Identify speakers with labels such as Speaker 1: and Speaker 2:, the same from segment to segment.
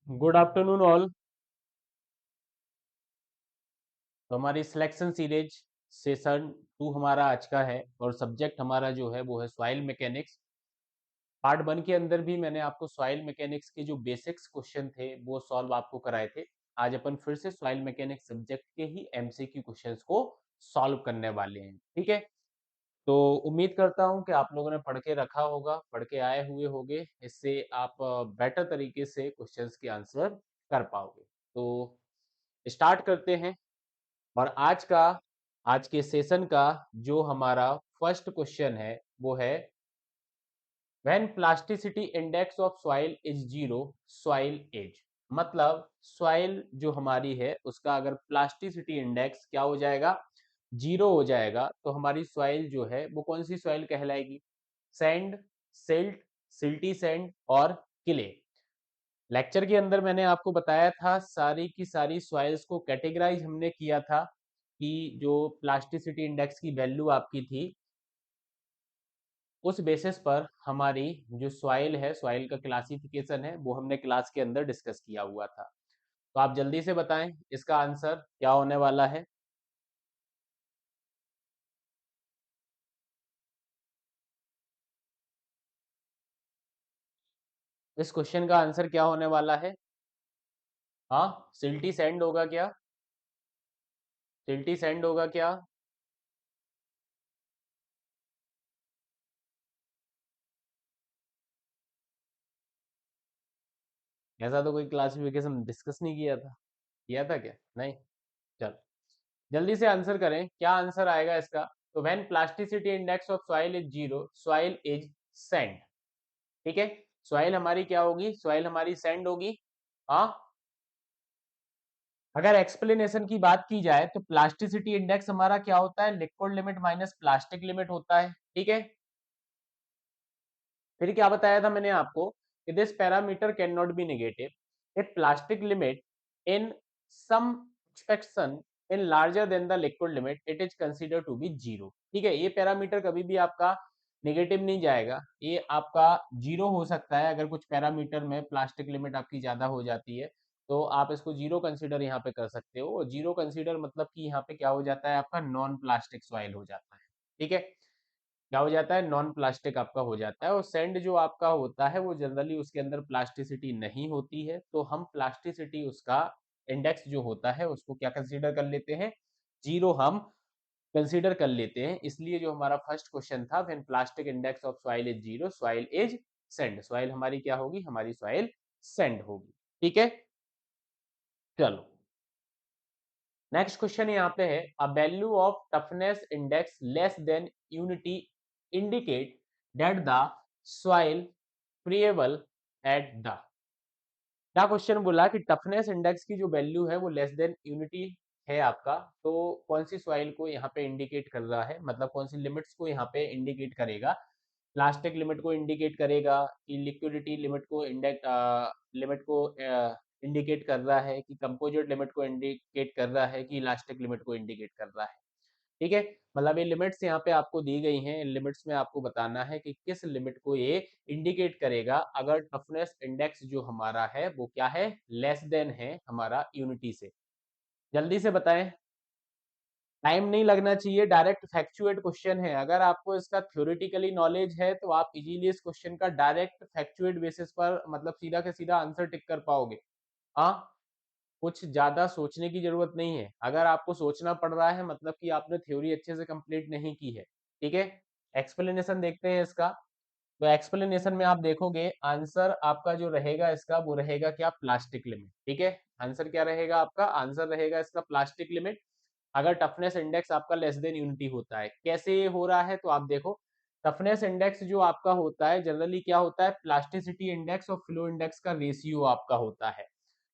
Speaker 1: Good afternoon all. तो हमारी selection series session 2 हमारा आज का है और सब्जेक्ट हमारा जो है वो है सॉइल मैकेनिक्स। पार्ट 1 के अंदर भी मैंने आपको सॉइल मैकेनिक्स के जो बेसिक्स क्वेश्चन थे वो सॉल्व आपको कराए थे। आज अपन फिर से सॉइल मैकेनिक्स सब्जेक्ट के ही एमसीक्यू क्वेश्चंस को सॉल्व करने वाले हैं। ठीक है, तो उम्मीद करता हूं कि आप लोगों ने पढ़ के रखा होगा, पढ़ के आए हुए होंगे। इससे आप बेटर तरीके से क्वेश्चंस के आंसर कर पाओगे। तो स्टार्ट करते हैं। और आज के सेशन का जो हमारा फर्स्ट क्वेश्चन है वो है when plasticity index of soil is zero, soil as. मतलब सॉइल जो हमारी है उसका अगर प्लास्टिसिटी इंडेक्स क्या हो जाएगा, जीरो हो जाएगा, तो हमारी सॉइल जो है वो कौन सी सॉइल कहलाएगी? सैंड, सिल्ट, सिल्टी सैंड और क्ले। लेक्चर के अंदर मैंने आपको बताया था सारी की सारी सॉइल्स को कैटेगराइज हमने किया था कि जो प्लास्टिसिटी इंडेक्स की वैल्यू आपकी थी उस बेसिस पर हमारी जो सॉइल है, सॉइल का क्लासिफिकेशन है वो हमने क्लास के अंदर डिस्कस किया हुआ था। तो आप जल्दी से बताएं इसका आंसर क्या होने वाला है। इस क्वेश्चन का आंसर क्या होने वाला है? हाँ, सिल्टी सैंड होगा क्या? सिल्टी सैंड होगा क्या? ऐसा तो कोई क्लासिफिकेशन डिस्कस नहीं किया था। किया था क्या? नहीं। चलो जल्दी से आंसर करें, क्या आंसर आएगा इसका? तो when plasticity index of soil is zero, soil is sand. ठीक है, सॉइल हमारी क्या होगी? सॉइल हमारी सैंड होगी। हाँ, अगर एक्सप्लेनेशन की बात की जाए तो प्लास्टिसिटी इंडेक्स हमारा क्या होता है? Liquid limit minus plastic limit होता है। ठीक है, फिर क्या बताया था मैंने आपको कि this parameter can not be negative if plastic limit in some expectation in larger than the liquid limit it is consider to be zero. ठीक है, ये पैरामीटर कभी भी आपका नेगेटिव नहीं जाएगा, ये आपका जीरो हो सकता है अगर कुछ पैरामीटर में प्लास्टिक लिमिट आपकी ज्यादा हो जाती है, तो आप इसको जीरो कंसीडर यहाँ पे कर सकते हो। और जीरो कंसीडर मतलब कि यहाँ पे क्या हो जाता है, आपका नॉन प्लास्टिक सॉइल हो जाता है। ठीक है, क्या हो जाता है? नॉन प्लास्टिक आपका हो जाता है। और सैंड जो आपका होता है वो जनरली उसके अंदर प्लास्टिसिटी नहीं होती है, तो हम प्लास्टिसिटी उसका इंडेक्स जो होता है उसको क्या कंसीडर कर लेते हैं? जीरो हम कंसीडर कर लेते हैं। इसलिए जो हमारा फर्स्ट क्वेश्चन था, when plastic index of soil is zero, soil is sand. Soil हमारी क्या होगी? हमारी सॉइल सैंड होगी। ठीक है, चलो नेक्स्ट क्वेश्चन यहाँ पे है, a value of toughness index less than unity indicate that the soil friable at the. क्या क्वेश्चन बोला कि टफनेस इंडेक्स की जो वैल्यू है वो लेस देन यूनिटी है आपका, तो कौन सी सॉइल को यहाँ पे इंडिकेट कर रहा है, मतलब कौन सी लिमिट्स को यहाँ पे इंडिकेट करेगा? प्लास्टिक लिमिट को इंडिकेट करेगा कि लिक्विडिटी लिमिट को इंडिकेट कर रहा है कि कंपोजिट लिमिट को इंडिकेट कर रहा है कि इलास्टिक लिमिट को इंडिकेट कर रहा है? ठीक है, मतलब ये लिमिट्स यहाँ पे आपको दी गई हैं। इन लिमिट्स में आपको बताना है कि किस लिमिट को ये इंडिकेट करेगा अगर टफनेस इंडेक्स जो हमारा है वो क्या है? लेस देन है हमारा यूनिटी से। जल्दी से बताएं, टाइम नहीं लगना चाहिए, डायरेक्ट फैक्चुएट क्वेश्चन है। अगर आपको इसका थ्योरेटिकली नॉलेज है तो आप इजीली इस क्वेश्चन का डायरेक्ट फैक्चुएट बेसिस पर मतलब सीधा के सीधा आंसर टिक कर पाओगे। हाँ, कुछ ज्यादा सोचने की जरूरत नहीं है। अगर आपको सोचना पड़ रहा है मतलब कि आपने थ्योरी अच्छे से कंप्लीट नहीं की है। ठीक है, एक्सप्लेनेशन देखते हैं इसका। तो एक्सप्लेनेशन में आप देखोगे आंसर आपका जो रहेगा इसका वो रहेगा क्या? Plastic limit. ठीक है, आंसर क्या रहेगा आपका? आंसर रहेगा इसका प्लास्टिक लिमिट अगर टफनेस इंडेक्स आपका लेस देन यूनिटी होता है। कैसे ये हो रहा है? तो आप देखो, टफनेस इंडेक्स जो आपका होता है जनरली क्या होता है? प्लास्टिसिटी इंडेक्स और फ्लो इंडेक्स का रेशियो आपका होता है।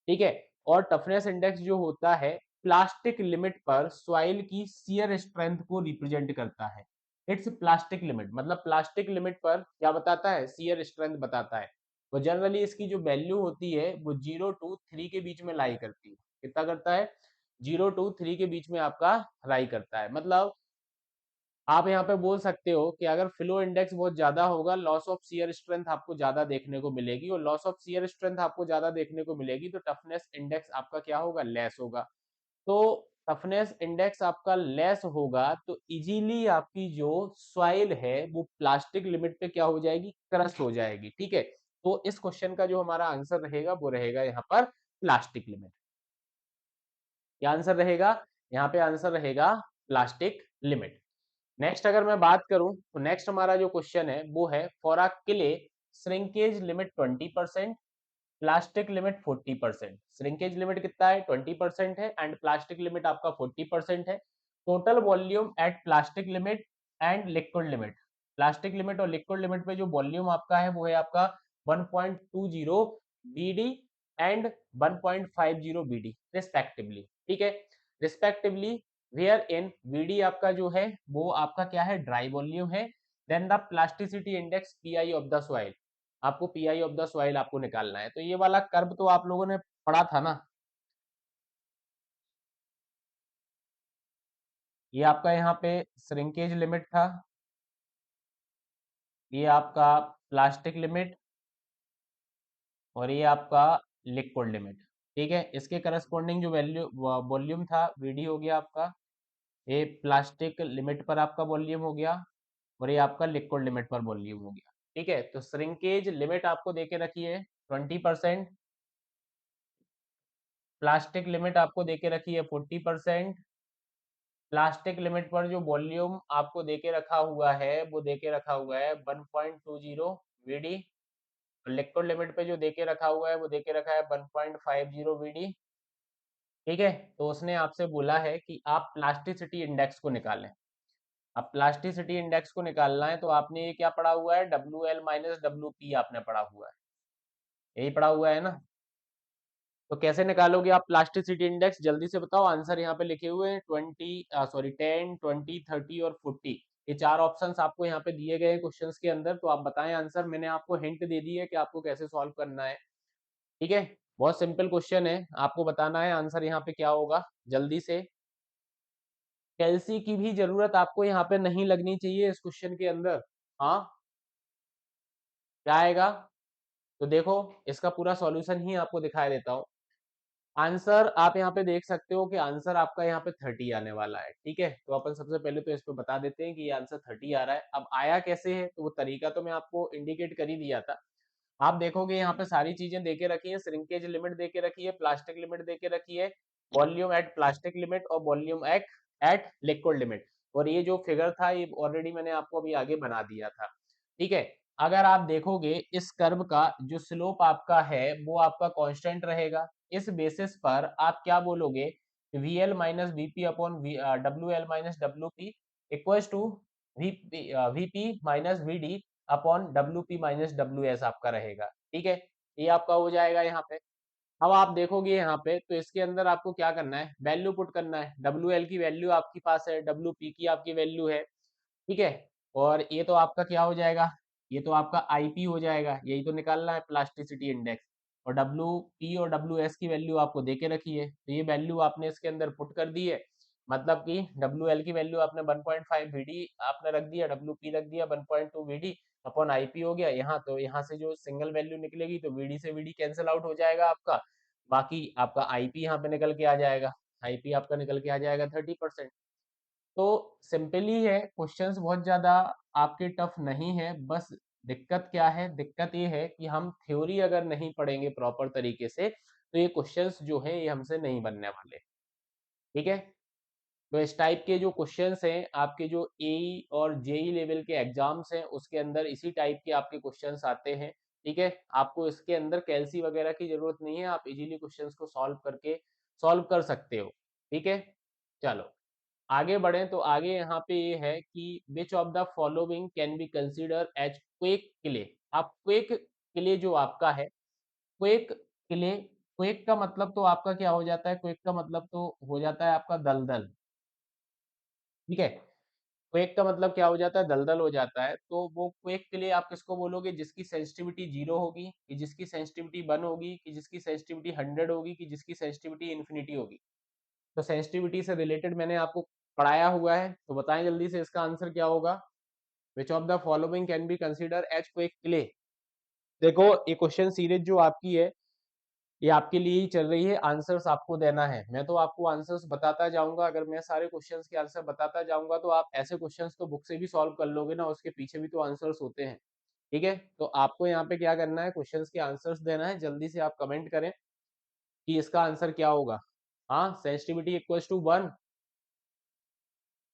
Speaker 1: ठीक है, और टफनेस इंडेक्स जो होता है प्लास्टिक लिमिट पर सॉइल की शियर स्ट्रेंथ को रिप्रेजेंट करता है। इट्स प्लास्टिक लिमिट मतलब प्लास्टिक लिमिट पर क्या बताता है? शियर स्ट्रेंथ बताता है। तो जनरली इसकी जो वैल्यू होती है वो 0 to 3 के बीच में लाई करती है। कितना करता है? 0 to 3 के बीच में आपका लाई करता है। मतलब आप यहाँ पे बोल सकते हो कि अगर फ्लो इंडेक्स बहुत ज्यादा होगा, लॉस ऑफ शियर स्ट्रेंथ आपको ज्यादा देखने को मिलेगी, और लॉस ऑफ शियर स्ट्रेंथ आपको ज्यादा देखने को मिलेगी तो टफनेस इंडेक्स आपका क्या होगा, लेस होगा। तो टफनेस इंडेक्स आपका लेस होगा तो इजीली आपकी जो सॉइल है वो प्लास्टिक लिमिट पे क्या हो जाएगी, क्रश हो जाएगी। ठीक है, तो इस क्वेश्चन का जो हमारा आंसर रहेगा वो रहेगा यहाँ पर प्लास्टिक लिमिट। क्या आंसर रहेगा, यहाँ पे आंसर रहेगा प्लास्टिक लिमिट। नेक्स्ट अगर मैं बात करूं तो नेक्स्ट हमारा जो क्वेश्चन है वो है for a clay shrinkage limit 20%, plastic limit 40%। Shrinkage limit कितना है, 20% है, एंड प्लास्टिक लिमिट आपका 40% है। Total volume at plastic limit and liquid limit, plastic limit और लिक्विड लिमिट पे जो वॉल्यूम आपका है वो है आपका 1.20 बीडी एंड 1.50 बीडी रिस्पेक्टिवली। ठीक है, रिस्पेक्टिवली, वेयर इन वीडी आपका जो है वो आपका क्या है, ड्राई वॉल्यूम है। Then the plasticity index PI of the soil, आपको पीआई ऑफ द सॉइल आपको निकालना है। तो ये वाला कर्व तो आप लोगों ने पढ़ा था ना, ये आपका यहाँ पे श्रिंकेज लिमिट था, ये आपका प्लास्टिक लिमिट, और ये आपका लिक्विड लिमिट। ठीक है, इसके करस्पॉन्डिंग जो वैल्यू वॉल्यूम था वीडी हो गया आपका, ये प्लास्टिक लिमिट पर आपका वॉल्यूम हो गया, और ये आपका लिक्विड लिमिट पर वॉल्यूम हो गया। ठीक है, तो श्रिंकेज लिमिट आपको देके रखी है 20%, प्लास्टिक लिमिट आपको देके रखी है 40%, प्लास्टिक लिमिट पर जो वॉल्यूम आपको देके रखा हुआ है वो देके रखा हुआ है 1.20 वीडी, लिक्विड लिमिट पे जो देके रखा हुआ है वो देके रखा है 1.50 वीडी। ठीक है, तो उसने आपसे बोला है कि आप प्लास्टिसिटी इंडेक्स को निकालें। अब प्लास्टिसिटी इंडेक्स को निकालना है तो आपने ये क्या पढ़ा हुआ है, W L minus W P आपने पढ़ा हुआ है, यही पढ़ा हुआ है ना। तो कैसे निकालोगे आप प्लास्टिसिटी इंडेक्स, जल्दी से बताओ। आंसर यहाँ पे लिखे हुए हैं 10, 20, 30 और 40, ये चार ऑप्शंस आपको यहाँ पे दिए गए हैं क्वेश्चंस के अंदर। तो आप बताएं आंसर, मैंने आपको हिंट दे दी है कि आपको कैसे सॉल्व करना है। ठीक है, बहुत सिंपल क्वेश्चन है, आपको बताना है आंसर यहाँ पे क्या होगा जल्दी से। कैल्सी की भी जरूरत आपको यहाँ पे नहीं लगनी चाहिए इस क्वेश्चन के अंदर। हाँ, क्या आएगा, तो देखो इसका पूरा सॉल्यूशन ही आपको दिखाई देता हूँ। आंसर आप यहाँ पे देख सकते हो कि आंसर आपका यहाँ पे 30 आने वाला है। ठीक है, तो अपन सबसे पहले तो इस पे बता देते हैं कि ये आंसर 30 आ रहा है। अब आया कैसे है, तो वो तरीका तो मैं आपको इंडिकेट कर ही दिया था। आप देखोगे यहाँ पे सारी चीजें देके रखी है, श्रिंकेज लिमिट देके रखी है, प्लास्टिक लिमिट देके रखी है, वॉल्यूम एट प्लास्टिक लिमिट और volume at at liquid limit, और ये जो फिगर था ये ऑलरेडी मैंने आपको अभी आगे बना दिया था। ठीक है, अगर आप देखोगे इस कर्व का जो स्लोप आपका है वो आपका कांस्टेंट रहेगा। इस बेसिस पर आप क्या बोलोगे, V L minus VP upon W L minus W P equals to VP minus VD upon W P minus W S आपका रहेगा। ठीक है, ये आपका हो जाएगा यहाँ पे। अब आप देखोगे यहाँ पे तो इसके अंदर आपको क्या करना है, वैल्यू पुट करना है। डब्ल्यू एल की वैल्यू आपके पास है, डब्ल्यू पी की आपकी वैल्यू है। ठीक है, और ये तो आपका क्या हो जाएगा, ये तो आपका आईपी हो जाएगा, यही तो निकालना है प्लास्टिसिटी इंडेक्स। और डब्ल्यू पी और डब्ल्यू एस की वैल्यू आपको देके रखी है, तो ये वैल्यू आपने इसके अंदर पुट कर दी है। मतलब कि डब्ल्यू एल की वैल्यू आपने 1.5 वीडी आपने रख दिया, डब्ल्यू पी रख दिया 1.2 वीडी अपॉन आईपी हो गया यहाँ। तो यहाँ से जो सिंगल वैल्यू निकलेगी तो वीडी से वीडी कैंसिल आउट हो जाएगा आपका, बाकी आपका आईपी यहाँ पे निकल के आ जाएगा, आईपी आपका निकल के आ जाएगा 30%। तो सिंपली है, क्वेश्चंस बहुत ज्यादा आपके टफ नहीं है। बस दिक्कत क्या है, दिक्कत ये है कि हम थ्योरी अगर नहीं पढ़ेंगे प्रॉपर तरीके से तो ये क्वेश्चंस जो है ये हमसे नहीं बनने वाले। ठीक है, तो इस टाइप के जो क्वेश्चंस हैं आपके जो एई और जेई लेवल के एग्जाम्स हैं उसके अंदर इसी टाइप के आपके क्वेश्चंस आते हैं। ठीक है, आपको इसके अंदर कैलसी वगैरह की जरूरत नहीं है, आप इजीली क्वेश्चंस को सॉल्व कर सकते हो। ठीक है, चलो आगे बढ़े तो आगे यहाँ पे ये है कि which of the following can be consider as quick clay. आप क्वेक किले जो आपका है, क्वेक किले, क्वेक का मतलब तो आपका क्या हो जाता है, क्वेक का मतलब तो हो जाता है आपका दलदल। ठीक है, क्वेक का मतलब क्या हो जाता है, दलदल हो जाता है। तो वो क्वेक के लिए आप किसको बोलोगे, जिसकी सेंसिटिविटी 0 होगी, कि जिसकी सेंसिटिविटी 1 होगी, कि जिसकी सेंसिटिविटी 100 होगी, कि जिसकी सेंसिटिविटी इन्फिनिटी होगी। तो सेंसिटिविटी से रिलेटेड मैंने आपको पढ़ाया हुआ है, तो बताएं जल्दी से इसका आंसर क्या होगा। Which of the following can be consider as quick clay. देखो ये क्वेश्चन सीरीज जो आपकी है ये आपके लिए ही चल रही है, आंसर्स आपको देना है। मैं तो आपको आंसर्स बताता जाऊंगा, अगर मैं सारे क्वेश्चंस के आंसर बताता जाऊंगा तो आप ऐसे क्वेश्चंस तो बुक से भी सॉल्व कर लोगे ना, उसके पीछे भी तो आंसर्स होते हैं। ठीक है, तो आपको यहाँ पे क्या करना है, क्वेश्चंस के आंसर्स देना है। जल्दी से आप कमेंट करें कि इसका आंसर क्या होगा। हाँ, सेंसिटिविटी इक्वल्स टू 1।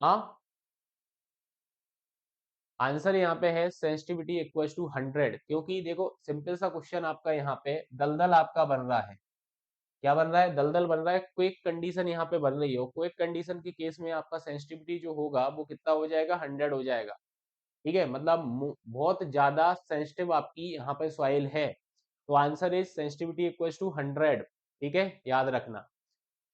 Speaker 1: हाँ, आंसर यहाँ पे है सेंसिटिविटी इक्वल्स टू 100, क्योंकि देखो सिंपल सा क्वेश्चन आपका यहाँ पे दलदल आपका बन रहा है। क्या बन रहा है, दलदल बन रहा है, क्विक कंडीशन यहाँ पे बन रही है। क्विक कंडीशन के केस में आपका सेंसिटिविटी जो होगा वो कितना हो जाएगा, 100 हो जाएगा। ठीक है, मतलब बहुत ज्यादा सेंसिटिव आपकी यहाँ पे सॉइल है, तो answer is sensitivity equals to 100। ठीक है, याद रखना।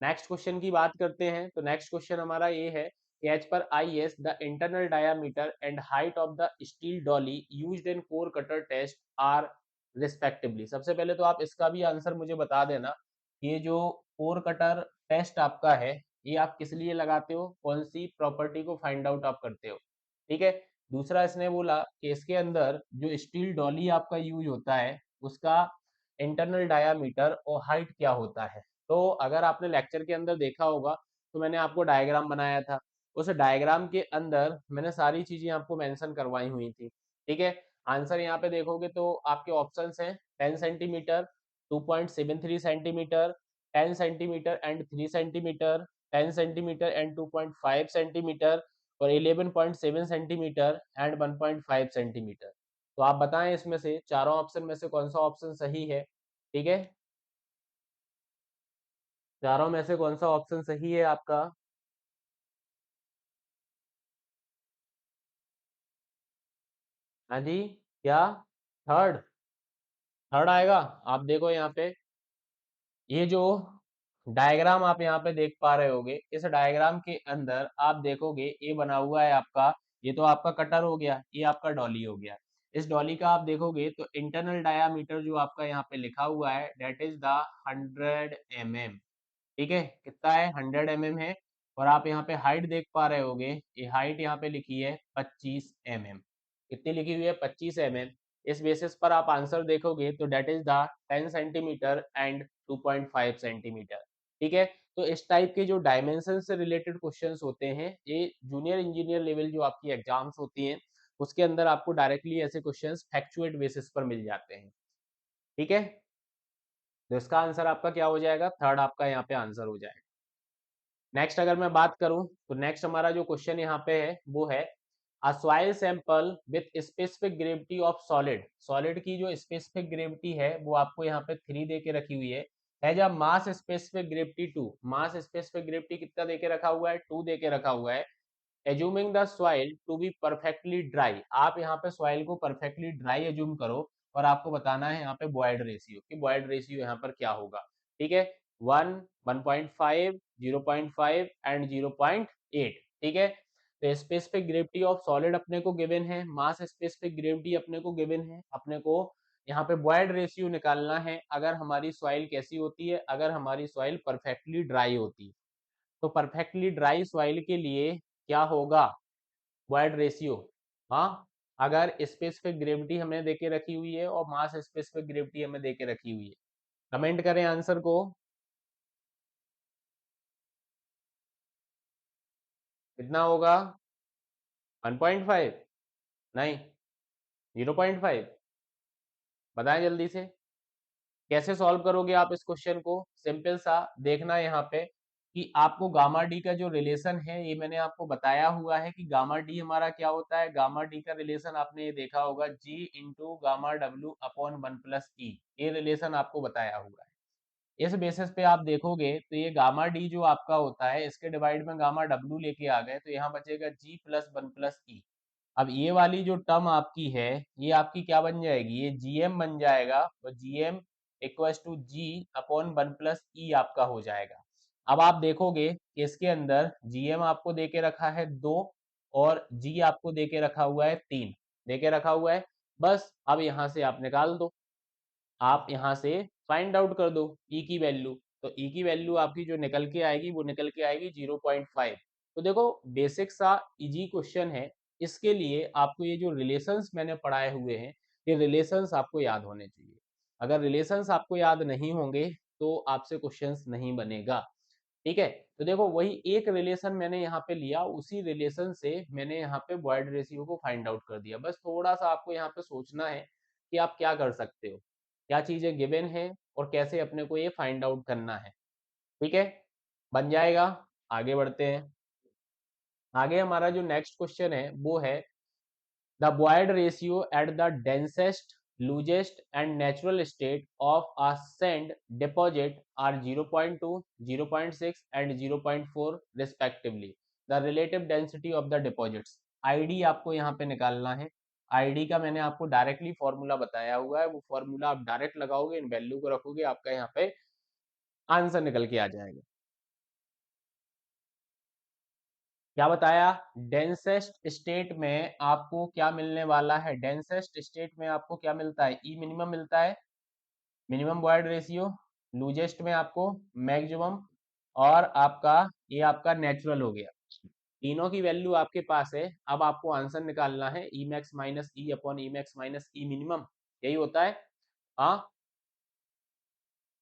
Speaker 1: नेक्स्ट क्वेश्चन की बात करते हैं, तो नेक्स्ट क्वेश्चन हमारा ये है कि as per IS the internal diameter and height of the steel dolly used in core cutter test are respectively. सबसे पहले तो आप इसका भी आंसर मुझे बता देना, ये जो कोर कटर टेस्ट आपका है ये आप किस लिए लगाते हो, कौन सी प्रॉपर्टी को फाइंड आउट आप करते हो। ठीक है, दूसरा इसने बोला कि इसके अंदर जो स्टील डॉली आपका यूज होता है उसका इंटरनल डायामीटर और हाइट क्या होता है। तो अगर आपने लेक्चर के अंदर देखा होगा तो मैंने आपको डायग्राम बनाया था, उस डायग्राम के अंदर मैंने सारी चीजें आपको मेंशन करवाई हुई थी। ठीक है, आंसर यहाँ पे देखोगे तो आपके ऑप्शंस हैं 10 centimetre, 2.73 centimetre, 10 centimetre and 3 centimetre, 10 centimetre and 2.5 centimetre और 11.7 सेंटीमीटर एंड 1.5 सेंटीमीटर। तो आप बताएं इसमें से चारों ऑप्शन में से कौन सा ऑप्शन सही है। ठीक है, चारों में से कौन सा ऑप्शन सही है आपका। हाँ जी, क्या, थर्ड, थर्ड आएगा। आप देखो यहाँ पे ये जो डायग्राम आप यहाँ पे देख पा रहे होगे, इस डायग्राम के अंदर आप देखोगे ये बना हुआ है आपका, ये तो आपका कटर हो गया, ये आपका डॉली हो गया। इस डॉली का आप देखोगे तो इंटरनल डायामीटर जो आपका यहाँ पे लिखा हुआ है डेट इज द 100 mm। ठीक है, कितना है, 100 mm है। और आप यहाँ पे हाइट देख पा रहे होगे, ये हाइट यहाँ पे लिखी है 25 mm। कितनी लिखी हुई है, 25 mm। इस बेसिस पर आप आंसर देखोगे तो that is the 10 centimetre and 2.5 centimetre. ठीक है, तो इस टाइप के जो डायमेंशन से रिलेटेड क्वेश्चंस होते हैं ये जूनियर इंजीनियर लेवल जो आपकी एग्जाम्स होती हैं उसके अंदर आपको डायरेक्टली ऐसे क्वेश्चंस फैक्चुएट बेसिस पर मिल जाते हैं। ठीक है, तो इसका आंसर आपका क्या हो जाएगा, थर्ड आपका यहाँ पे आंसर हो जाएगा। नेक्स्ट अगर मैं बात करूं तो नेक्स्ट हमारा जो क्वेश्चन यहाँ पे है वो है अ soil sample with specific gravity of solid. Solid की जो स्पेसिफिक ग्रेविटी है वो आपको यहाँ पे 3 दे के रखी हुई है जब मास स्पेसिफिक ग्रेविटी 2। मास स्पेसिफिक ग्रेविटी कितना दे के रखा हुआ है, 2 दे के रखा हुआ है। Assuming the soil to be perfectly dry, आप यहाँ पे सॉइल को परफेक्टली ड्राई एज्यूम करो और आपको बताना है यहाँ पे बॉयड रेशियो कि बॉयड रेशियो यहाँ पर क्या होगा। ठीक है, 1, 1.5, 0.5 एंड 0.8। ठीक है, तो स्पेसिफिक ग्रेविटी ऑफ सॉलिड अपने को गिवन है, मास स्पेसिफिक ग्रेविटी अपने को गिवन है, अपने को यहाँ पे बॉयड रेशियो निकालना है अगर हमारी सॉइल कैसी होती है, अगर हमारी सॉइल परफेक्टली ड्राई होती है। तो परफेक्टली ड्राई सॉइल के लिए क्या होगा, बॉयड रेशियो। हाँ, अगर स्पेसिफिक ग्रेविटी हमें देके रखी हुई है और मास स्पेसिफिक ग्रेविटी हमें देके रखी हुई है, कमेंट करें आंसर को। कितना होगा, 1.5, नहीं 0.5, बताएं जल्दी से। कैसे सॉल्व करोगे आप इस क्वेश्चन को, सिंपल सा देखना यहाँ पे कि आपको गामा डी का जो रिलेशन है ये मैंने आपको बताया हुआ है कि गामा डी हमारा क्या होता है। गामा डी का रिलेशन आपने ये देखा होगा जी इंटू गामा डब्ल्यू अपॉन 1 + ई, ये रिलेशन आपको बताया हुआ है। इस बेसिस पे आप देखोगे तो ये गामा डी जो आपका होता है इसके डिवाइड में गामा डब्ल्यू लेके आ गए तो यहाँ बचेगा जी प्लस 1 + ई। अब ये वाली जो टर्म आपकी है ये आपकी क्या बन जाएगी, ये जीएम बन जाएगा और GM equals to G upon 1 + E आपका हो जाएगा। अब आप देखोगे कि इसके अंदर जीएम आपको देके रखा है 2 और जी आपको देके रखा हुआ है 3, देके रखा हुआ है। बस अब यहाँ से आप निकाल दो, आप यहाँ से फाइंड आउट कर दो ई की वैल्यू। तो ई की वैल्यू आपकी जो निकल के आएगी वो निकल के आएगी 0.5। तो देखो बेसिक सा इजी क्वेश्चन है, इसके लिए आपको ये जो रिलेशंस मैंने पढ़ाए हुए हैं, ये रिलेशंस आपको याद होने चाहिए। अगर रिलेशंस आपको याद नहीं होंगे तो आपसे क्वेश्चंस नहीं बनेगा। ठीक है, तो देखो वही एक रिलेशन मैंने यहाँ पे लिया, उसी रिलेशन से मैंने यहाँ पे बॉयड रेशियो को फाइंड आउट कर दिया। बस थोड़ा सा आपको यहाँ पे सोचना है कि आप क्या कर सकते हो, क्या चीजें गिवन है और कैसे अपने को ये फाइंड आउट करना है। ठीक है, बन जाएगा। आगे बढ़ते हैं। आगे हमारा जो नेक्स्ट क्वेश्चन है वो है the void ratio at the densest loosest and natural state of a sand deposit are 0.2, 0.6 and 0.4 respectively. The relative density of the deposits. ID आपको यहाँ पे निकालना है। आईडी का मैंने आपको डायरेक्टली फॉर्मूला बताया हुआ है, वो फॉर्मूला आप डायरेक्ट लगाओगे, इन वैल्यू को रखोगे, आपका यहाँ पे आंसर निकल के आ जाएगा। क्या बताया? डेंसेस्ट स्टेट में आपको क्या मिलने वाला है? डेंसेस्ट स्टेट में आपको क्या मिलता है? ई मिनिमम मिलता है, मिनिमम बॉयड रेशियो। लूजेस्ट में आपको मैक्सिमम, और आपका ये आपका नेचुरल हो गया। तीनों की वैल्यू आपके पास है। अब आपको आंसर निकालना है ई मैक्स माइनस ई अपॉन ई मैक्स माइनस ई मिनिमम, यही होता है। हाँ,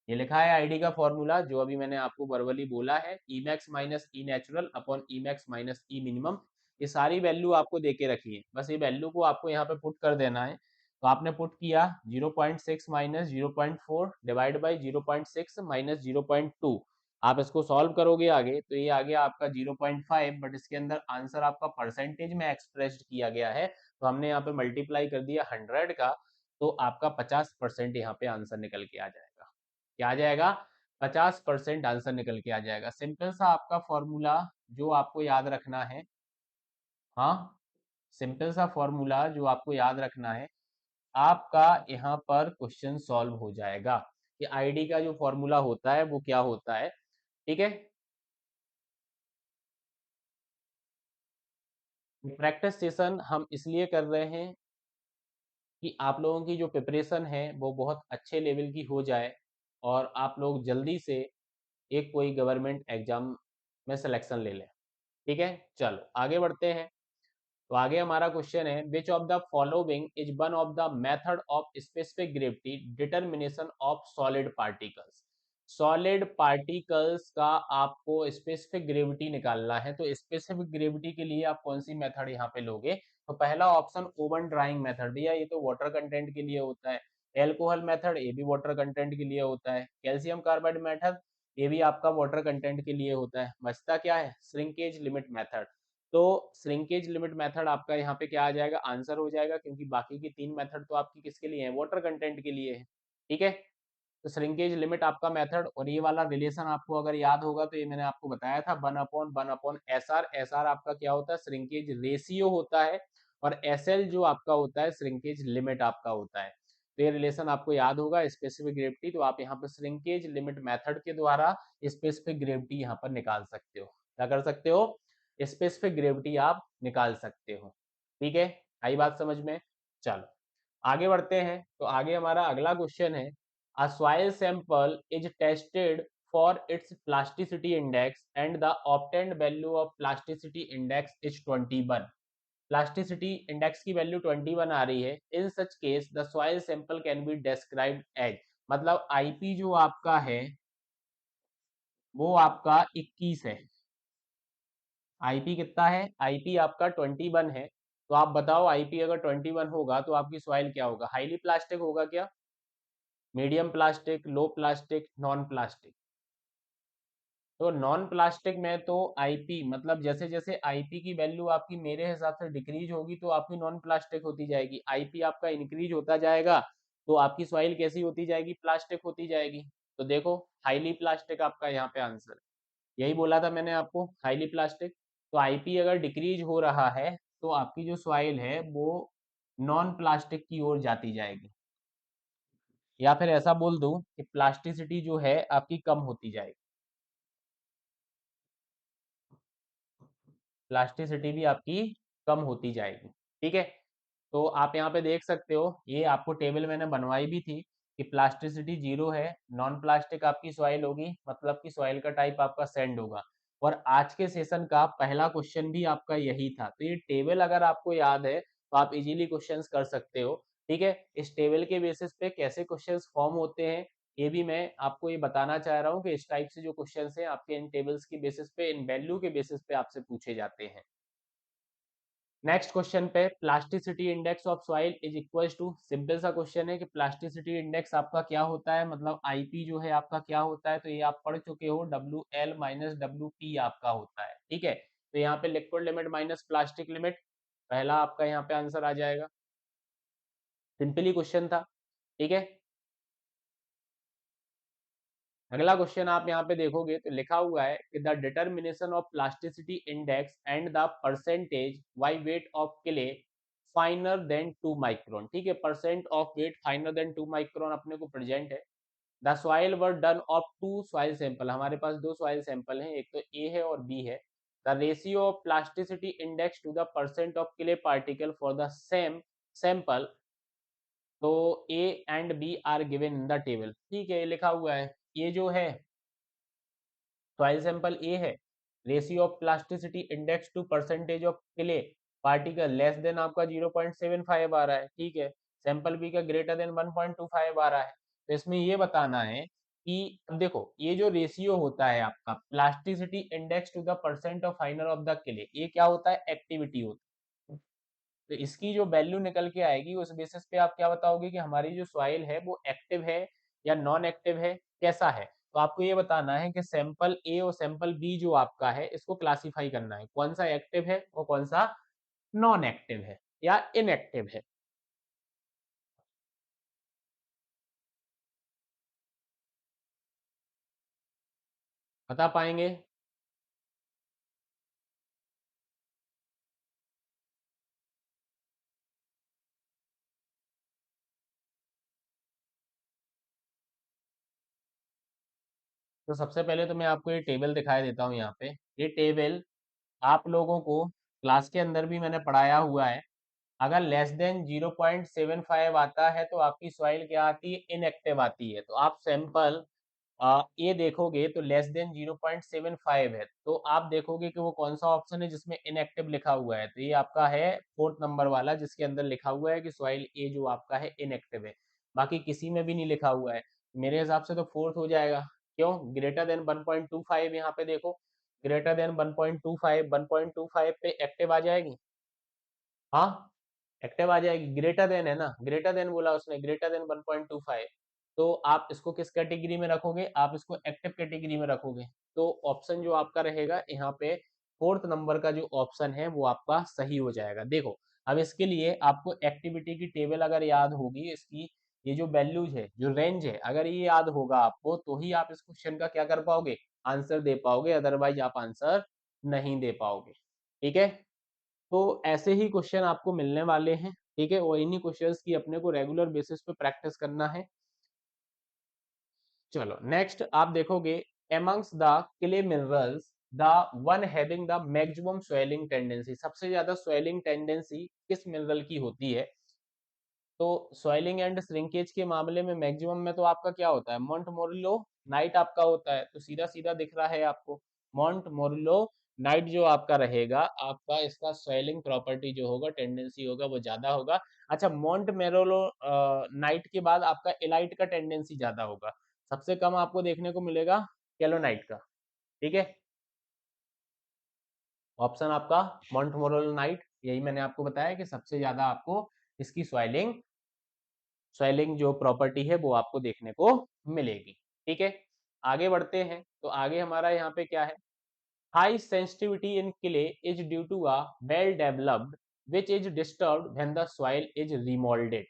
Speaker 1: ये लिखा है आईडी का फॉर्मूला जो अभी मैंने आपको वर्बली बोला है, ई मैक्स माइनस ई natural upon E max minus ई मिनिमम। ये सारी वैल्यू आपको देके रखी है, बस ये वैल्यू को आपको यहाँ पे पुट कर देना है। तो आपने पुट किया 0.6 माइनस 0.4 डिवाइड बाई 0.6 माइनस 0.2। आप इसको सॉल्व करोगे आगे तो ये आ गया आपका 0.5, बट इसके अंदर आंसर आपका परसेंटेज में एक्सप्रेस्ड किया गया है, तो हमने यहाँ पे मल्टीप्लाई कर दिया 100 का, तो आपका 50% यहाँ पे आंसर निकल के आ जाएगा। क्या आ जाएगा? 50% आंसर निकल के आ जाएगा। सिंपल सा आपका फॉर्मूला जो आपको याद रखना है। हाँ, सिंपल सा फॉर्मूला जो आपको याद रखना है, आपका यहाँ पर क्वेश्चन सॉल्व हो जाएगा कि आईडी का जो फॉर्मूला होता है वो क्या होता है। ठीक है, प्रैक्टिस सेशन हम इसलिए कर रहे हैं कि आप लोगों की जो प्रिपरेशन है वो बहुत अच्छे लेवल की हो जाए और आप लोग जल्दी से एक कोई गवर्नमेंट एग्जाम में सिलेक्शन ले लें। ठीक है, चलो आगे बढ़ते हैं। तो आगे हमारा क्वेश्चन है which of the following is one of the method of specific gravity determination of solid particles. Solid particles का आपको स्पेसिफिक ग्रेविटी निकालना है, तो स्पेसिफिक ग्रेविटी के लिए आप कौन सी मेथड यहाँ पे लोगे? तो पहला ऑप्शन ओवन ड्राइंग मेथड, भैया ये तो वाटर कंटेंट के लिए होता है। एल्कोहल मेथड, ये भी वाटर कंटेंट के लिए होता है। कैल्शियम कार्बाइड मेथड, ये भी आपका वाटर कंटेंट के लिए होता है। बचता क्या है? Shrinkage limit method. तो श्रिंकेज लिमिट मेथड आपका यहाँ पे क्या आ जाएगा? आंसर हो जाएगा, क्योंकि बाकी की तीन मेथड तो आपकी किसके लिए है? वाटर कंटेंट के लिए है। ठीक है, तो श्रिंकेज लिमिट आपका मेथड, और ये वाला रिलेशन आपको अगर याद होगा तो ये मैंने आपको बताया था 1/1/, एस आर। एस आर आपका क्या होता है? श्रिंकेज रेशियो होता है, और एस एल जो आपका होता है श्रिंकेज लिमिट आपका होता है। तो ये रिलेशन आपको याद होगा, स्पेसिफिक ग्रेविटी। तो आप यहाँ पर श्रिंकेज लिमिट मेथड के द्वारा स्पेसिफिक ग्रेविटी यहाँ पर निकाल सकते हो। क्या कर सकते हो? स्पेसिफिक ग्रेविटी आप निकाल सकते हो। ठीक है, आई बात समझ में? चलो आगे बढ़ते हैं। तो आगे हमारा अगला क्वेश्चन है a soil sample is tested for its plasticity index and the obtained value of plasticity index is 21। Plasticity index की वैल्यू 21 आ रही है। In such case the soil sample can be described as, मतलब IP जो आपका है वो आपका 21 है। आईपी कितना है? आईपी आपका 21 है। तो आप बताओ आईपी अगर 21 होगा तो आपकी सॉइल क्या होगा? हाईली प्लास्टिक होगा क्या? Medium plastic, low plastic, non plastic? तो नॉन प्लास्टिक में तो आईपी, मतलब जैसे जैसे आईपी की वैल्यू आपकी मेरे हिसाब से डिक्रीज होगी तो आपकी नॉन प्लास्टिक होती जाएगी। आईपी आपका इंक्रीज होता जाएगा तो आपकी सॉइल कैसी होती जाएगी? प्लास्टिक होती जाएगी। तो देखो हाईली प्लास्टिक आपका यहाँ पे आंसर है। यही बोला था मैंने आपको, हाईली प्लास्टिक। तो आईपी अगर डिक्रीज हो रहा है तो आपकी जो सॉइल है वो नॉन प्लास्टिक की ओर जाती जाएगी, या फिर ऐसा बोल दूं कि प्लास्टिसिटी जो है आपकी कम होती जाएगी। प्लास्टिसिटी भी आपकी कम होती जाएगी। ठीक है, तो आप यहाँ पे देख सकते हो, ये आपको टेबल मैंने बनवाई भी थी कि प्लास्टिसिटी 0 है, नॉन प्लास्टिक आपकी सॉइल होगी, मतलब कि सॉइल का टाइप आपका सैंड होगा। और आज के सेशन का पहला क्वेश्चन भी आपका यही था। तो ये टेबल अगर आपको याद है तो आप इजीली क्वेश्चंस कर सकते हो। ठीक है, इस टेबल के बेसिस पे कैसे क्वेश्चंस फॉर्म होते हैं ये भी मैं आपको ये बताना चाह रहा हूँ कि इस टाइप से जो क्वेश्चंस हैं आपके इन टेबल्स की बेसिस पे, इन वैल्यू के बेसिस पे आपसे पूछे जाते हैं। नेक्स्ट क्वेश्चन पे plasticity index of soil is equals to, simple सा क्वेश्चन है कि प्लास्टिसिटी इंडेक्स आपका क्या होता है, मतलब आईपी जो है आपका क्या होता है, तो ये आप पढ़ चुके हो, W L minus W P आपका होता है। ठीक है, तो यहाँ पे liquid limit minus plastic limit, पहला आपका यहाँ पे आंसर आ जाएगा। सिंपली क्वेश्चन था। ठीक है, अगला क्वेश्चन आप यहाँ पे देखोगे तो लिखा हुआ है कि the determination of plasticity index and the percentage by weight of clay finer than 2 micron. ठीक है, percent of weight finer than 2 micron अपने को प्रेजेंट है। The soil were done of 2 soil sample, हमारे पास 2 सॉइल सैंपल हैं, एक तो ए है और बी है। The ratio of plasticity index to the percent of clay particle for the same sample, तो A and B are given in the table. ठीक है, ये लिखा हुआ है, ये जो है सॉइल सैंपल ए है, ratio of plasticity index to percentage of clay particle less than आपका 0.75 आ रहा है। ठीक है, सैंपल बी का ग्रेटर देन 1.25 आ रहा है। तो इसमें ये बताना है कि अब देखो ये जो रेशियो होता है आपका plasticity index to the percent of finer of the clay, ये क्या होता है, एक्टिविटी होता है। तो इसकी जो वैल्यू निकल के आएगी उस बेसिस पे आप क्या बताओगे कि हमारी जो सॉइल है वो एक्टिव है या नॉन एक्टिव है, कैसा है। तो आपको ये बताना है कि सैंपल ए और सैंपल बी जो आपका है इसको क्लासिफाई करना है, कौन सा एक्टिव है और कौन सा नॉन एक्टिव है या इनएक्टिव है। बता पाएंगे? तो सबसे पहले तो मैं आपको ये टेबल दिखाई देता हूँ यहाँ पे। ये टेबल आप लोगों को क्लास के अंदर भी मैंने पढ़ाया हुआ है। अगर लेस देन 0.75 आता है तो आपकी सॉइल क्या आती है, इनएक्टिव आती है। तो आप सैंपल ये देखोगे तो लेस देन 0.75 है, तो आप देखोगे कि वो कौन सा ऑप्शन है जिसमें इनएक्टिव लिखा हुआ है, तो ये आपका है फोर्थ नंबर वाला जिसके अंदर लिखा हुआ है कि सॉइल ए जो आपका है इनएक्टिव है। बाकी किसी में भी नहीं लिखा हुआ है, मेरे हिसाब से तो फोर्थ हो जाएगा। क्यों, ग्रेटर देन 1.25 यहाँ पे देखो, ग्रेटर देन 1.25, 1.25 पे एक्टिव आ जाएगी। हाँ, एक्टिव आ जाएगी, ग्रेटर देन है ना, ग्रेटर देन बोला उसने, ग्रेटर देन 1.25। तो आप इसको किस कैटेगरी में रखोगे, आप इसको एक्टिव कैटेगरी में रखोगे। तो ऑप्शन जो आपका रहेगा यहाँ पे फोर्थ नंबर का जो ऑप्शन है वो आपका सही हो जाएगा। देखो, अब इसके लिए आपको एक्टिविटी की टेबल अगर याद होगी, इसकी ये जो वैल्यूज है, जो रेंज है, अगर ये याद होगा आपको तो ही आप इस क्वेश्चन का क्या कर पाओगे, आंसर दे पाओगे, अदरवाइज आप आंसर नहीं दे पाओगे। ठीक है, तो ऐसे ही क्वेश्चन आपको मिलने वाले हैं। ठीक है, और इन्हीं क्वेश्चंस की अपने को रेगुलर बेसिस पे प्रैक्टिस करना है। चलो नेक्स्ट आप देखोगे, amongst the clay minerals the one having the maximum swelling tendency, सबसे ज्यादा स्वेलिंग टेंडेंसी किस मिनरल की होती है। तो सॉइलिंग एंड श्रिंकेज के मामले में मैक्सिमम में तो आपका क्या होता है, मॉन्ट मोरिलो नाइट आपका होता है। तो सीधा सीधा दिख रहा है आपको, मॉन्ट मोरिलो नाइट जो आपका रहेगा, आपका इसका स्वेलिंग प्रॉपर्टी जो होगा, टेंडेंसी होगा वो ज्यादा होगा। अच्छा, मॉन्ट मेरोलो नाइट के बाद आपका एलाइट का टेंडेंसी ज्यादा होगा, सबसे कम आपको देखने को मिलेगा कैलोनाइट का। ठीक है, ऑप्शन आपका मॉन्ट मोरिलो नाइट, यही मैंने आपको बताया कि सबसे ज्यादा आपको इसकी स्वेलिंग जो प्रॉपर्टी है वो आपको देखने को मिलेगी। ठीक है, आगे बढ़ते हैं। तो आगे हमारा यहाँ पे क्या है, high sensitivity in clay is due to a well developed which is disturbed when the soil is remoulded.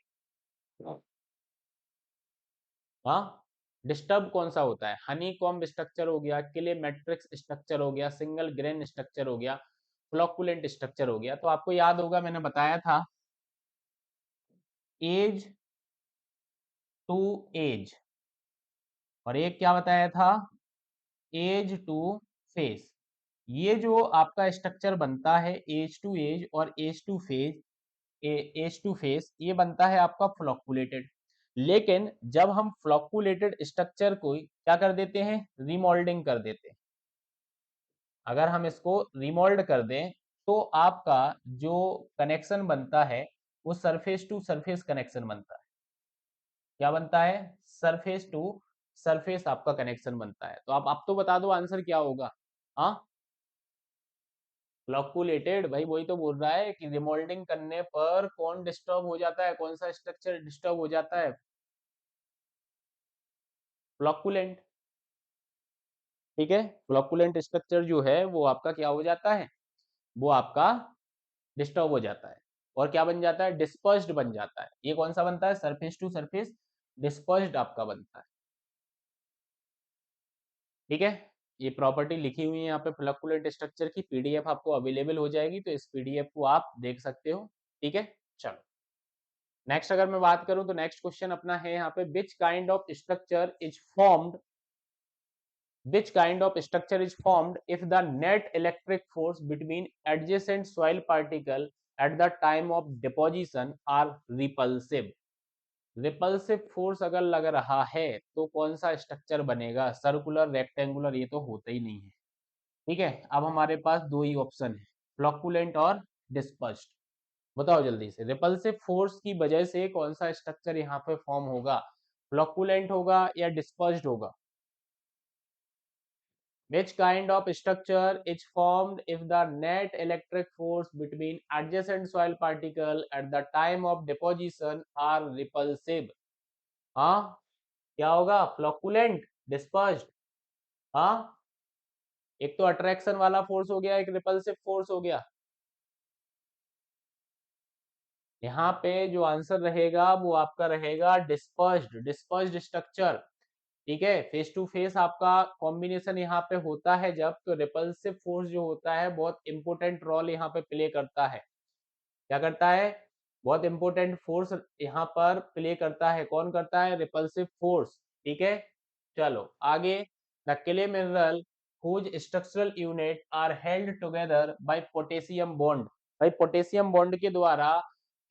Speaker 1: हाँ, डिस्टर्ब कौन सा होता है, हनी कॉम्ब स्ट्रक्चर हो गया, क्ले मैट्रिक्स स्ट्रक्चर हो गया, सिंगल ग्रेन स्ट्रक्चर हो गया, फ्लोकुलेंट स्ट्रक्चर हो गया। तो आपको याद होगा मैंने बताया था एज टू एज, और एक क्या बताया था, एज टू फेस। ये जो आपका स्ट्रक्चर बनता है एज टू एज और edge to face, edge to face, ये बनता है आपका फ्लॉकुलेटेड। लेकिन जब हम फ्लॉकुलेटेड स्ट्रक्चर को क्या कर देते हैं, रिमोल्डिंग कर देते हैं। अगर हम इसको रिमोल्ड कर दें तो आपका जो कनेक्शन बनता है वो सरफेस टू सरफेस कनेक्शन बनता है। क्या बनता है? सरफेस टू सरफेस आपका कनेक्शन बनता है। तो आप तो बता दो आंसर क्या होगा। हाँ, फ्लॉक्युलेटेड, भाई वही तो बोल रहा है कि रिमोल्डिंग करने पर कौन डिस्टर्ब हो जाता है, कौन सा स्ट्रक्चर डिस्टर्ब हो जाता है? फ्लॉक्युलेंट। ठीक है, फ्लॉक्युलेंट स्ट्रक्चर जो है वो आपका क्या हो जाता है, वो आपका डिस्टर्ब हो जाता है और क्या बन जाता है, डिस्पर्स्ड बन जाता है। ये कौन सा बनता है, सरफेस टू सरफेस डिस्पर्स्ड आपका बनता है। ठीक है, ये प्रॉपर्टी लिखी हुई है यहाँ पे फ्लक्कुलेंट स्ट्रक्चर की, पीडीएफ आपको अवेलेबल हो जाएगी, तो इस पीडीएफ को आप देख सकते हो। ठीक है, चलो नेक्स्ट अगर मैं बात करूं तो नेक्स्ट क्वेश्चन अपना है यहाँ पे, which kind of structure is formed, which kind of structure is formed if the net electric force between adjacent soil particle at the time of deposition are repulsive। Repulsive force अगर लग रहा है तो कौन सा स्ट्रक्चर बनेगा, circular, rectangular, ये तो होता ही नहीं है। ठीक है, अब हमारे पास दो ही ऑप्शन है, फ्लॉक्युलेंट और डिस्पर्स्ड। बताओ जल्दी से, रिपल्सिव फोर्स की वजह से कौन सा स्ट्रक्चर यहाँ पे फॉर्म होगा, फ्लॉक्युलेंट होगा या डिस्पर्स्ड होगा? Which kind of structure is formed if the net electric force between adjacent soil particle at the time of deposition are repulsive? हाँ, क्या होगा, फ्लॉक्युलेंट, डिस्पर्स्ड? हाँ, एक तो अट्रैक्शन वाला फोर्स हो गया, एक रिपल्सिव फोर्स हो गया। यहाँ पे जो आंसर रहेगा वो आपका रहेगा डिस्पर्स्ड, डिस्पर्स्ड स्ट्रक्चर। ठीक है, फेस टू फेस आपका कॉम्बिनेशन यहाँ पे होता है जब, तो रिपल्सिव फोर्स जो होता है बहुत इंपॉर्टेंट रोल यहाँ पे प्ले करता है। क्या करता है, बहुत इंपॉर्टेंट फोर्स यहाँ पर प्ले करता है। कौन करता है, रिपल्सिव फोर्स। ठीक है, चलो आगे, the clay mineral whose structural unit are held together by potassium bond। भाई पोटेशियम बॉन्ड के द्वारा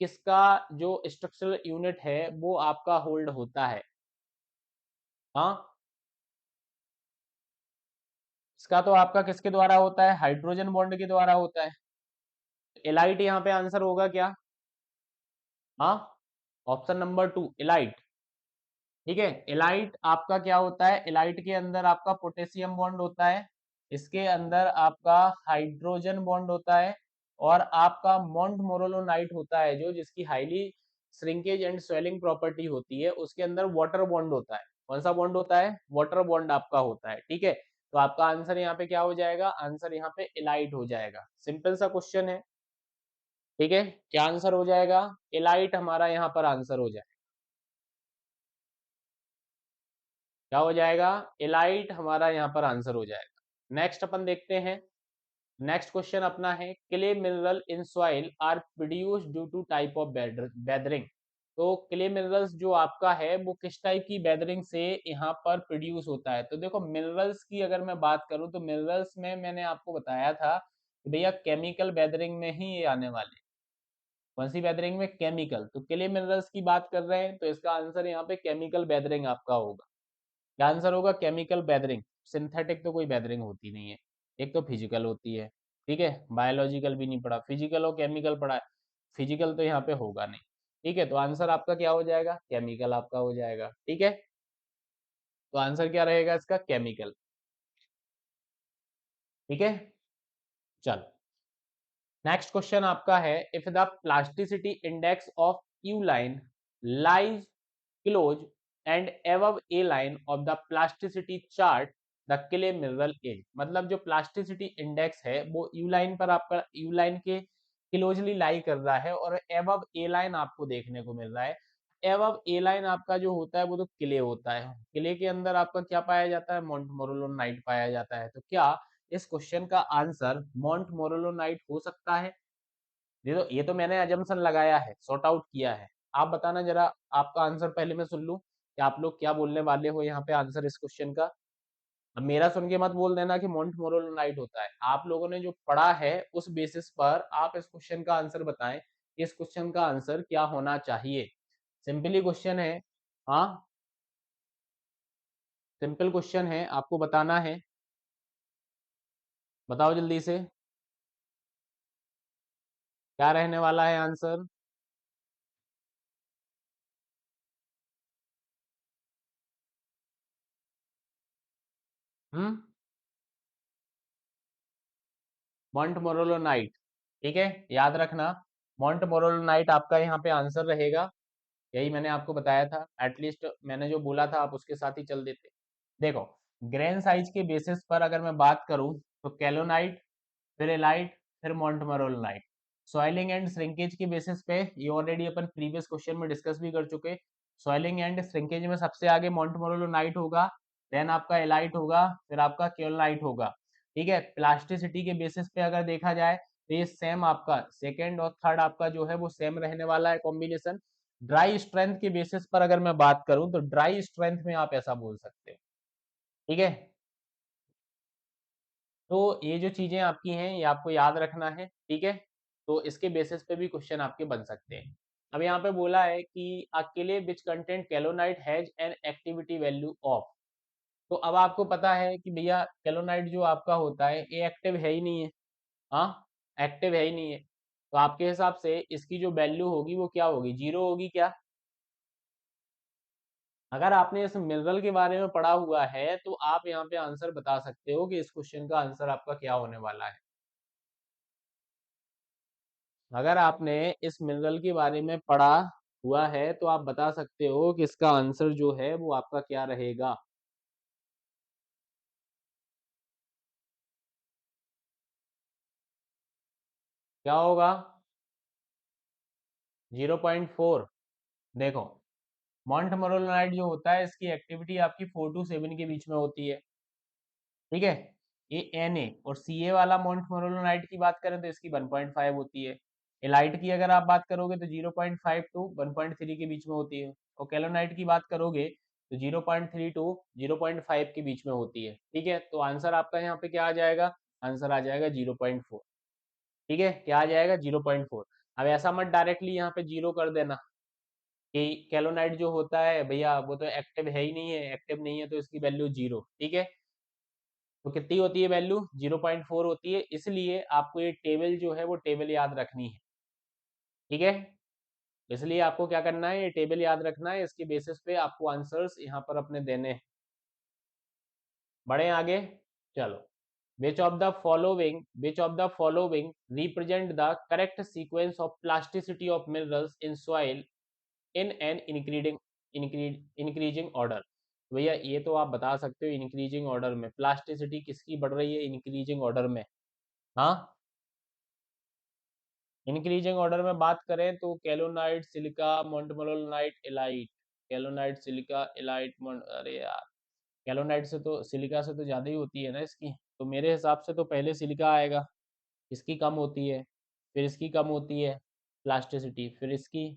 Speaker 1: किसका जो स्ट्रक्चरल यूनिट है वो आपका होल्ड होता है? हाँ, इसका तो आपका किसके द्वारा होता है, हाइड्रोजन बॉन्ड के द्वारा होता है। एलाइट यहाँ पे आंसर होगा क्या? हाँ, ऑप्शन नंबर 2 एलाइट। ठीक है, एलाइट आपका क्या होता है, एलाइट के अंदर आपका पोटेशियम बॉन्ड होता है, इसके अंदर आपका हाइड्रोजन बॉन्ड होता है और आपका मॉन्ट मोरोलोनाइट होता है जो, जिसकी highly shrinkage and swelling property होती है, उसके अंदर वाटर बॉन्ड होता है। कौन सा बॉन्ड होता है, वाटर बॉन्ड आपका होता है। ठीक है, तो आपका आंसर यहाँ पे क्या हो जाएगा, आंसर यहाँ पे एलाइट हो जाएगा। सिंपल सा क्वेश्चन है। ठीक है, क्या आंसर हो जाएगा, एलाइट हमारा यहाँ पर आंसर हो जाएगा। क्या हो जाएगा, एलाइट हमारा यहाँ पर आंसर हो जाएगा। नेक्स्ट अपन देखते हैं, नेक्स्ट क्वेश्चन अपना है, clay mineral in soil are produce due to type of weathering. तो क्ले मिनरल्स जो आपका है वो किस टाइप की बेदरिंग से यहाँ पर प्रोड्यूस होता है? तो देखो मिनरल्स की अगर मैं बात करूं तो मिनरल्स में मैंने आपको बताया था कि भैया केमिकल बेदरिंग में ही ये आने वाले। कौन सी बेदरिंग में, केमिकल। तो क्ले मिनरल्स की बात कर रहे हैं तो इसका आंसर यहाँ पे केमिकल बेदरिंग आपका होगा। क्या आंसर होगा, केमिकल बेदरिंग। सिंथेटिक तो कोई बेदरिंग होती नहीं है, एक तो फिजिकल होती है। ठीक है, बायोलॉजिकल भी नहीं पढ़ा, फिजिकल और केमिकल पढ़ा है, फिजिकल तो यहाँ पे होगा नहीं। ठीक है, तो आंसर आपका क्या हो जाएगा, केमिकल आपका हो जाएगा। ठीक है, तो आंसर क्या रहेगा इसका, केमिकल। ठीक है, चलो नेक्स्ट क्वेश्चन आपका है, if the plasticity index of you line lies close and above A line of the plasticity chart the clay mineral is. मतलब जो प्लास्टिसिटी इंडेक्स है वो यू लाइन पर आपका, यू लाइन के क्लोजली लाई कर रहा है और एबव ए लाइन आपको देखने को मिल रहा है। एबव ए लाइन आपका जो होता है वो तो क्ले होता है, क्ले के अंदर आपका क्या पाया जाता है, मोंट मोरोलोनाइट पाया जाता है। तो क्या इस क्वेश्चन का आंसर मोंट मोरोलोनाइट हो सकता है? ये तो मैंने अजम्पशन लगाया है, सॉर्ट आउट किया है। आप बताना जरा, आपका आंसर पहले मैं सुन लूं कि आप लोग क्या बोलने वाले हो यहाँ पे आंसर इस क्वेश्चन का। अब मेरा सुन के मत बोल देना कि मोंट मोरोलोनाइट होता है। आप लोगों ने जो पढ़ा है उस बेसिस पर आप इस क्वेश्चन का आंसर बताएं कि इस क्वेश्चन का आंसर क्या होना चाहिए। सिंपली क्वेश्चन है। हाँ, सिंपल क्वेश्चन है, आपको बताना है। बताओ जल्दी से, क्या रहने वाला है आंसर? हम्म, मॉन्ट मोरोलोनाइट। ठीक है, याद रखना, मॉन्ट मोरोलोनाइट आपका यहाँ पे आंसर रहेगा। यही मैंने आपको बताया था, एटलीस्ट मैंने जो बोला था आप उसके साथ ही चल देते। देखो, ग्रेन साइज के बेसिस पर अगर मैं बात करूं तो कैलोनाइट, फिर एलाइट, फिर मोंटमोरोलाइट। सॉइलिंग एंड श्रिंकेज के बेसिस पे ये ऑलरेडी अपन प्रीवियस क्वेश्चन में डिस्कस भी कर चुके। सॉइलिंग एंड श्रिंकेज में सबसे आगे मोंटमोरोलाइट होगा, देन आपका एलाइट होगा, फिर आपका केलोनाइट होगा। ठीक है, प्लास्टिसिटी के बेसिस पे अगर देखा जाए तो ये सेम आपका सेकेंड और थर्ड आपका जो है वो सेम रहने वाला है कॉम्बिनेशन। ड्राई स्ट्रेंथ के बेसिस पर अगर मैं बात करूं तो ड्राई स्ट्रेंथ में आप ऐसा बोल सकते हो। ठीक है, तो ये जो चीजें आपकी हैं ये आपको याद रखना है। ठीक है, तो इसके बेसिस पे भी क्वेश्चन आपके बन सकते हैं। अब यहाँ पे बोला है कि अकेले which content kaolinite has an activity value of. तो अब आपको पता है कि भैया कैलोनाइट जो आपका होता है ये एक्टिव है ही नहीं है। हाँ, एक्टिव है ही नहीं है, तो आपके हिसाब से इसकी जो वैल्यू होगी वो क्या होगी, जीरो होगी क्या? अगर आपने इस मिनरल के बारे में पढ़ा हुआ है तो आप यहाँ पे आंसर बता सकते हो कि इस क्वेश्चन का आंसर आपका क्या होने वाला है। अगर आपने इस मिनरल के बारे में पढ़ा हुआ है तो आप बता सकते हो कि इसका आंसर जो है वो आपका क्या रहेगा। क्या होगा? 0.4। देखो, मॉन्ट मोरोलाइट जो होता है इसकी एक्टिविटी आपकी 4 to 7 के बीच में होती है। ठीक है, ये Na और Ca वाला मॉन्ट मोरोलाइट की बात करें तो इसकी 1.5 होती है। एलाइट की अगर आप बात करोगे तो 0.5 टू 1.3 के बीच में होती है। और कैलोनाइट की बात करोगे तो 0.3 टू 0.5 के बीच में होती है। ठीक है, तो आंसर आपका यहाँ पे क्या आ जाएगा? आंसर आ जाएगा 0.4। ठीक है, क्या आ जाएगा? 0.4। अब ऐसा मत डायरेक्टली यहाँ पे जीरो कर देना कि कैलोनाइट जो होता है भैया वो तो एक्टिव है ही नहीं है, एक्टिव नहीं है तो इसकी वैल्यू जीरो। ठीक है, तो कितनी होती है वैल्यू? 0.4 होती है। इसलिए आपको ये टेबल जो है वो टेबल याद रखनी है। ठीक है, इसलिए आपको क्या करना है, ये टेबल याद रखना है, इसके बेसिस पे आपको आंसर्स यहाँ पर अपने देने हैं। बढ़े आगे, चलो। विच of the following represent the correct sequence of plasticity of minerals in soil in an increasing order. भैया ये तो आप बता सकते हो इंक्रीजिंग ऑर्डर में प्लास्टिसिटी किसकी बढ़ रही है इंक्रीजिंग ऑर्डर में? हाँ, इंक्रीजिंग ऑर्डर में बात करें तो कैलोनाइट, सिलिका, मोंटमोरोलाइट, एलाइट। कैलोनाइट, सिलिका, एलाइट, अरे यार, कैलोनाइट से तो सिलिका से तो ज़्यादा ही होती है ना इसकी, तो मेरे हिसाब से तो पहले सिलिका आएगा, इसकी कम होती है, फिर इसकी कम होती है प्लास्टिसिटी, फिर इसकी,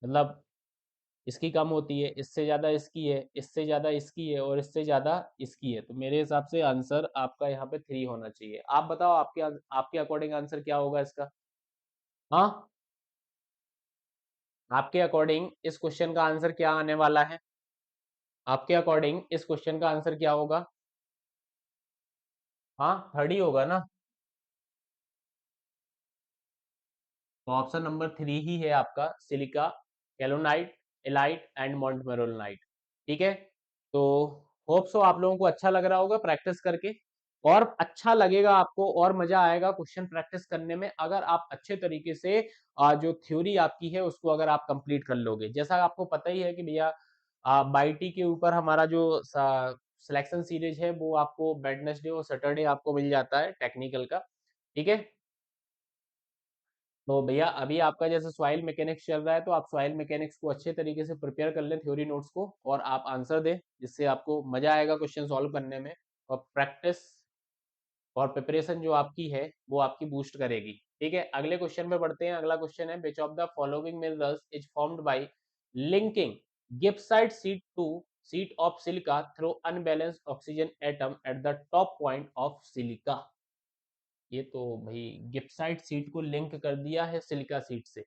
Speaker 1: मतलब इसकी कम होती है, इससे ज़्यादा इसकी है, इससे ज़्यादा इसकी है और इससे ज़्यादा इसकी है। तो मेरे हिसाब से आंसर आपका यहाँ पे 3 होना चाहिए। आप बताओ आपके आपके अकॉर्डिंग आंसर क्या होगा इसका? हाँ, आपके अकॉर्डिंग इस क्वेश्चन का आंसर क्या आने वाला है? आपके अकॉर्डिंग इस क्वेश्चन का आंसर क्या होगा? हाँ, थर्ड ही होगा ना। तो ऑप्शन नंबर 3 ही है आपका, सिलिका, कैलोनाइट, एलाइट एंड मोंटमेरोलाइट। ठीक है, तो होप सो आप लोगों को अच्छा लग रहा होगा प्रैक्टिस करके, और अच्छा लगेगा आपको और मजा आएगा क्वेश्चन प्रैक्टिस करने में अगर आप अच्छे तरीके से जो थ्योरी आपकी है उसको अगर आप कंप्लीट कर लोगे। जैसा आपको पता ही है कि भैया बाईटी के ऊपर हमारा जो सिलेक्शन सीरीज है वो आपको वेडनेसडे और सैटरडे आपको मिल जाता है टेक्निकल का। ठीक है, तो भैया अभी आपका जैसे सॉइल मैकेनिक्स चल रहा है तो आप सॉइल मैकेनिक्स को अच्छे तरीके से प्रिपेयर कर लें थ्योरी नोट्स को, और आप आंसर दें, जिससे आपको मजा आएगा क्वेश्चन सॉल्व करने में। और प्रैक्टिस और प्रिपरेशन जो आपकी है वो आपकी बूस्ट करेगी। ठीक है, अगले क्वेश्चन पे बढ़ते हैं। अगला क्वेश्चन है, which of the following minerals is formed by linking gibbsite sheet to sheet of silica through unbalanced oxygen atom at the top point of silica. ये तो भाई गिब्साइट सीट को लिंक कर दिया है सिलिका सीट से।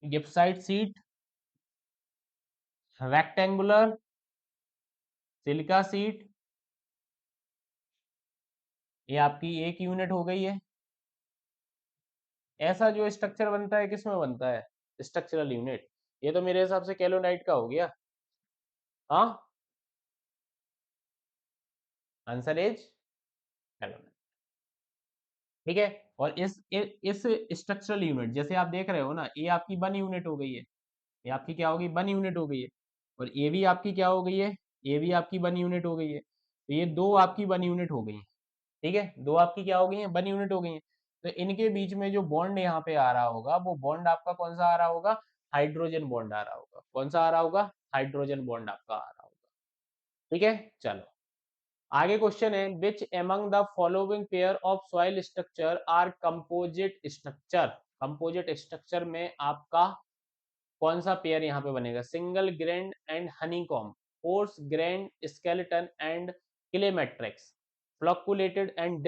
Speaker 1: गिब्साइट सीट, रेक्टेंगुलर, सिलिका सीट, ये आपकी एक यूनिट हो गई है। ऐसा जो स्ट्रक्चर बनता है किस में बनता है? Structural unit. ये तो मेरे हिसाब से कैलोनाइट का हो गया। हाँ, आंसर इज कैलोनाइट। ठीक है। और इस स्ट्रक्चरल यूनिट जैसे आप देख रहे हो ना, ये आपकी 1 यूनिट हो गई है। ये आपकी क्या होगी? 1 यूनिट हो गई है। और ये भी आपकी क्या हो गई है? ये भी आपकी 1 यूनिट हो गई है। तो ये दो आपकी 1 यूनिट हो गई है। ठीक है, दो आपकी क्या हो गई है? 1 यूनिट हो गई है। तो इनके बीच में जो बॉन्ड यहाँ पे आ रहा होगा, वो बॉन्ड आपका कौन सा आ रहा होगा? हाइड्रोजन बॉन्ड आ रहा होगा। कौन सा आ रहा होगा? हाइड्रोजन बॉन्ड आपका आ रहा होगा। ठीक है, चलो आगे क्वेश्चन है, which among the following pair of soil structure are composite structure? Composite structure में आपका कौन सा पेयर यहाँ पे बनेगा? Single grain and honeycomb, coarse grain skeleton and clay matrix, flocculated and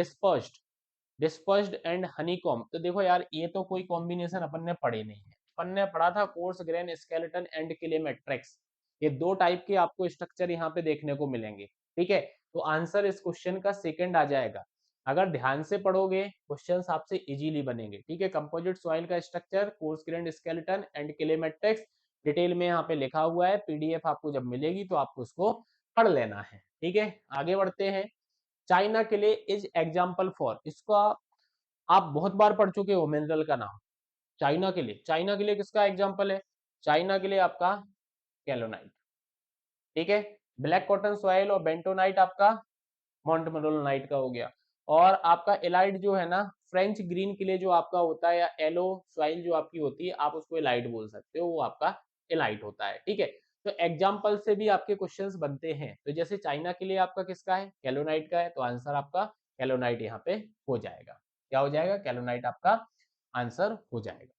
Speaker 1: dispersed and honeycomb. तो देखो यार, ये तो कोई कॉम्बिनेशन अपन ने पढ़े नहीं है। अपन ने पढ़ा था कोर्स ग्रेन स्केलेटन एंड क्लेमेट्रिक्स। ये दो टाइप के आपको स्ट्रक्चर यहाँ पे देखने को मिलेंगे। ठीक है, तो आंसर इस क्वेश्चन का सेकंड आ जाएगा। अगर ध्यान से पढ़ोगे क्वेश्चन आपसे इजीली बनेंगे। ठीक है, कंपोजिट सॉइल का structure, coarse grain skeleton and clay matrix detail में यहाँ पे लिखा हुआ है। पीडीएफ आपको जब मिलेगी तो आपको उसको पढ़ लेना है। ठीक है, आगे बढ़ते हैं। चाइना के लिए इज एग्जाम्पल फॉर, इसका आप बहुत बार पढ़ चुके हो मिनरल का नाम। चाइना के लिए किसका एग्जाम्पल है? चाइना के लिए आपका कैलोनाइट। ठीक है, ब्लैक कॉटन सॉइल और बेंटोनाइट आपका मॉन्ट मोरोनाइट का हो गया। और आपका एलाइड जो है ना, फ्रेंच ग्रीन के लिए जो आपका होता है, या येलो सॉइल जो आपकी होती है, आप उसको एलाइट बोल सकते हो, वो आपका एलाइट होता है। ठीक है, तो एग्जाम्पल से भी आपके क्वेश्चंस बनते हैं। तो जैसे चाइना के लिए आपका किसका है? कैलोनाइट का है, तो आंसर आपका कैलोनाइट यहाँ पे हो जाएगा। क्या हो जाएगा? कैलोनाइट आपका आंसर हो जाएगा।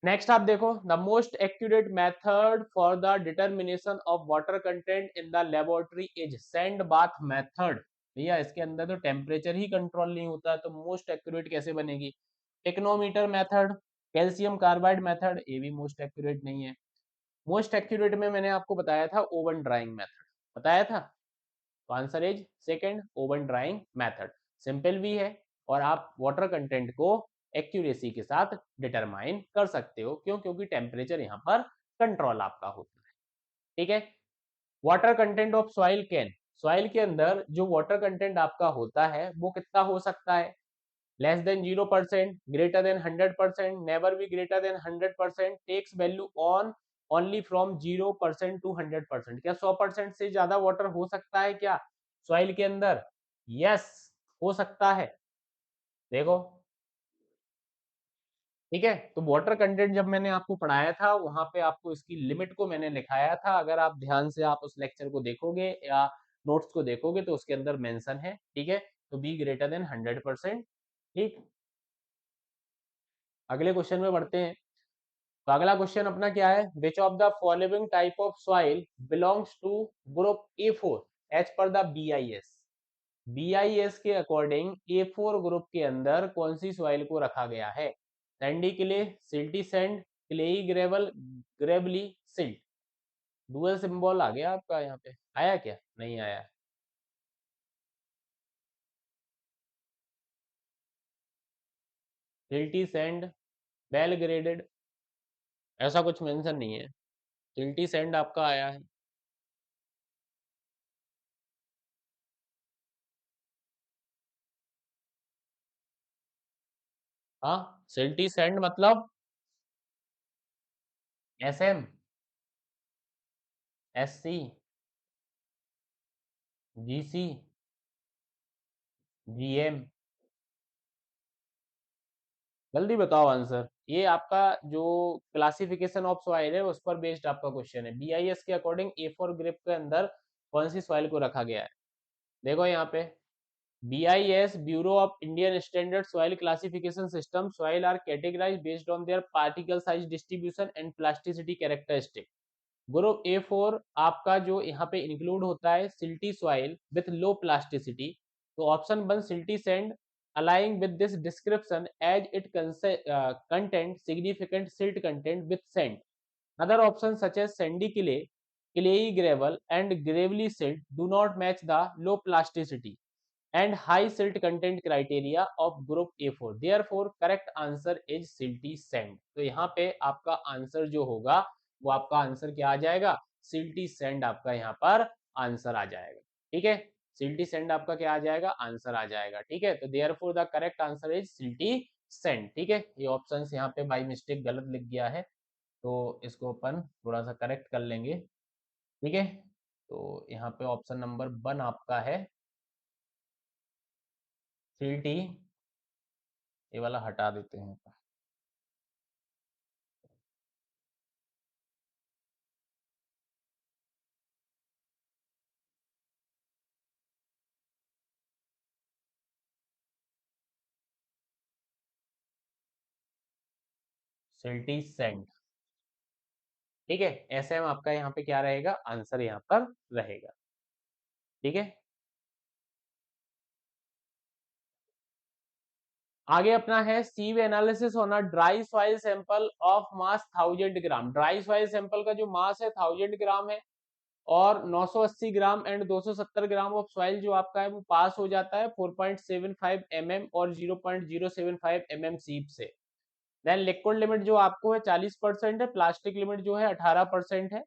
Speaker 1: नेक्स्ट आप देखो, the most accurate method for the determination of water content in the laboratory is sand bath method. भैया इसके अंदर तो टेम्परेचर ही कंट्रोल नहीं होता, तो मोस्ट एक्यूरेट कैसे बनेगी? टेक्नोमीटर मेथड, कैल्शियम कार्बाइड मेथड, ये भी मोस्ट एक्यूरेट नहीं है। मोस्ट एक्यूरेट में मैंने आपको बताया था ओवन ड्राइंग मेथड, बताया था। तो answer is second, oven drawing method. Simple भी है, और आप वाटर कंटेंट को एक्यूरेसी के साथ डिटरमाइन कर सकते हो। क्यों? क्योंकि टेम्परेचर यहाँ पर कंट्रोल आपका होता है। ठीक है, water content of soil can, soil के अंदर जो वाटर कंटेंट आपका होता है वो कितना हो सकता है? Less than 0%, greater than 100%, never be greater than 100%, takes value on only from 0% to 100%। क्या 100% से ज्यादा वाटर हो सकता है क्या सॉइल के अंदर? यस, हो सकता है। देखो, ठीक है, तो वाटर कंटेंट जब मैंने आपको पढ़ाया था, वहां पे आपको इसकी लिमिट को मैंने लिखाया था। अगर आप ध्यान से आप उस लेक्चर को देखोगे या नोट्स को देखोगे तो उसके अंदर मेंशन है। ठीक है, तो बी ग्रेटर देन 100%। ठीक, अगले क्वेश्चन में बढ़ते हैं। तो अगला क्वेश्चन अपना क्या है? Which of the following type of soil belongs to group ए4 as per the BIS? BIS के अकॉर्डिंग ए4 ग्रुप के अंदर कौन सी सॉइल को रखा गया है? Sandy clay, silty sand, clayey gravel, gravelly silt. Dual symbol आ गया आपका यहाँ पे, आया क्या? नहीं आया। सिल्टी सैंड, वेल ग्रेडेड, ऐसा कुछ मेंशन नहीं है। सिल्टी सैंड आपका आया है। हाँ, सिल्टी सैंड मतलब एसएम, एससी, जीसी, जीएम। जल्दी बताओ आंसर। ये आपका जो क्लासिफिकेशन ऑफ सॉइल है उस पर बेस्ड आपका क्वेश्चन है। बीआईएस के अकॉर्डिंग ए4 ग्रुप के अंदर कौन सी सॉइल को रखा गया है? देखो यहाँ पे, BIS, bureau of Indian standard soil classification system, soil are categorized based on their particle size distribution and plasticity characteristic. Group A4 आपका जो यहाँ पे इंक्लूड होता है silty soil with low plasticity. तो option 1 silty sand aligning with this description as it content significant silt content with sand. Other option such as sandy clay, clayey gravel and gravelly silt do not match the low plasticity. and high silt content criteria of group A4, therefore correct answer is silty sand। तो यहाँ पे आपका answer जो होगा वो आपका answer क्या आ जाएगा, सिल्टी सैंड आपका यहाँ पर आंसर आ जाएगा। ठीक है, सिल्टी सैंड आपका क्या आ जाएगा, आंसर आ जाएगा। ठीक है, तो therefore the correct answer is silty sand. ठीक है, ये ऑप्शंस यहाँ पे बाय मिस्टेक गलत लिख गया है, तो इसको अपन थोड़ा सा करेक्ट कर लेंगे। ठीक है, तो यहाँ पे ऑप्शन नंबर 1 आपका है सिल्टी, ये वाला हटा देते हैं। Silty sand. ठीक है, एसएम आपका यहाँ पे क्या रहेगा, आंसर यहाँ पर रहेगा। ठीक है, आगे अपना है sieve analysis on a dry soil sample of mass 1000 gram. Dry soil sample का जो मास है 1000 ग्राम है, और 980 gram and 270 gram of soil जो आपका है वो पास हो जाता है 4.75 mm और 0.075 mm सीप से। देन लिक्विड लिमिट जो आपको है 40% है, प्लास्टिक लिमिट जो है 18% है।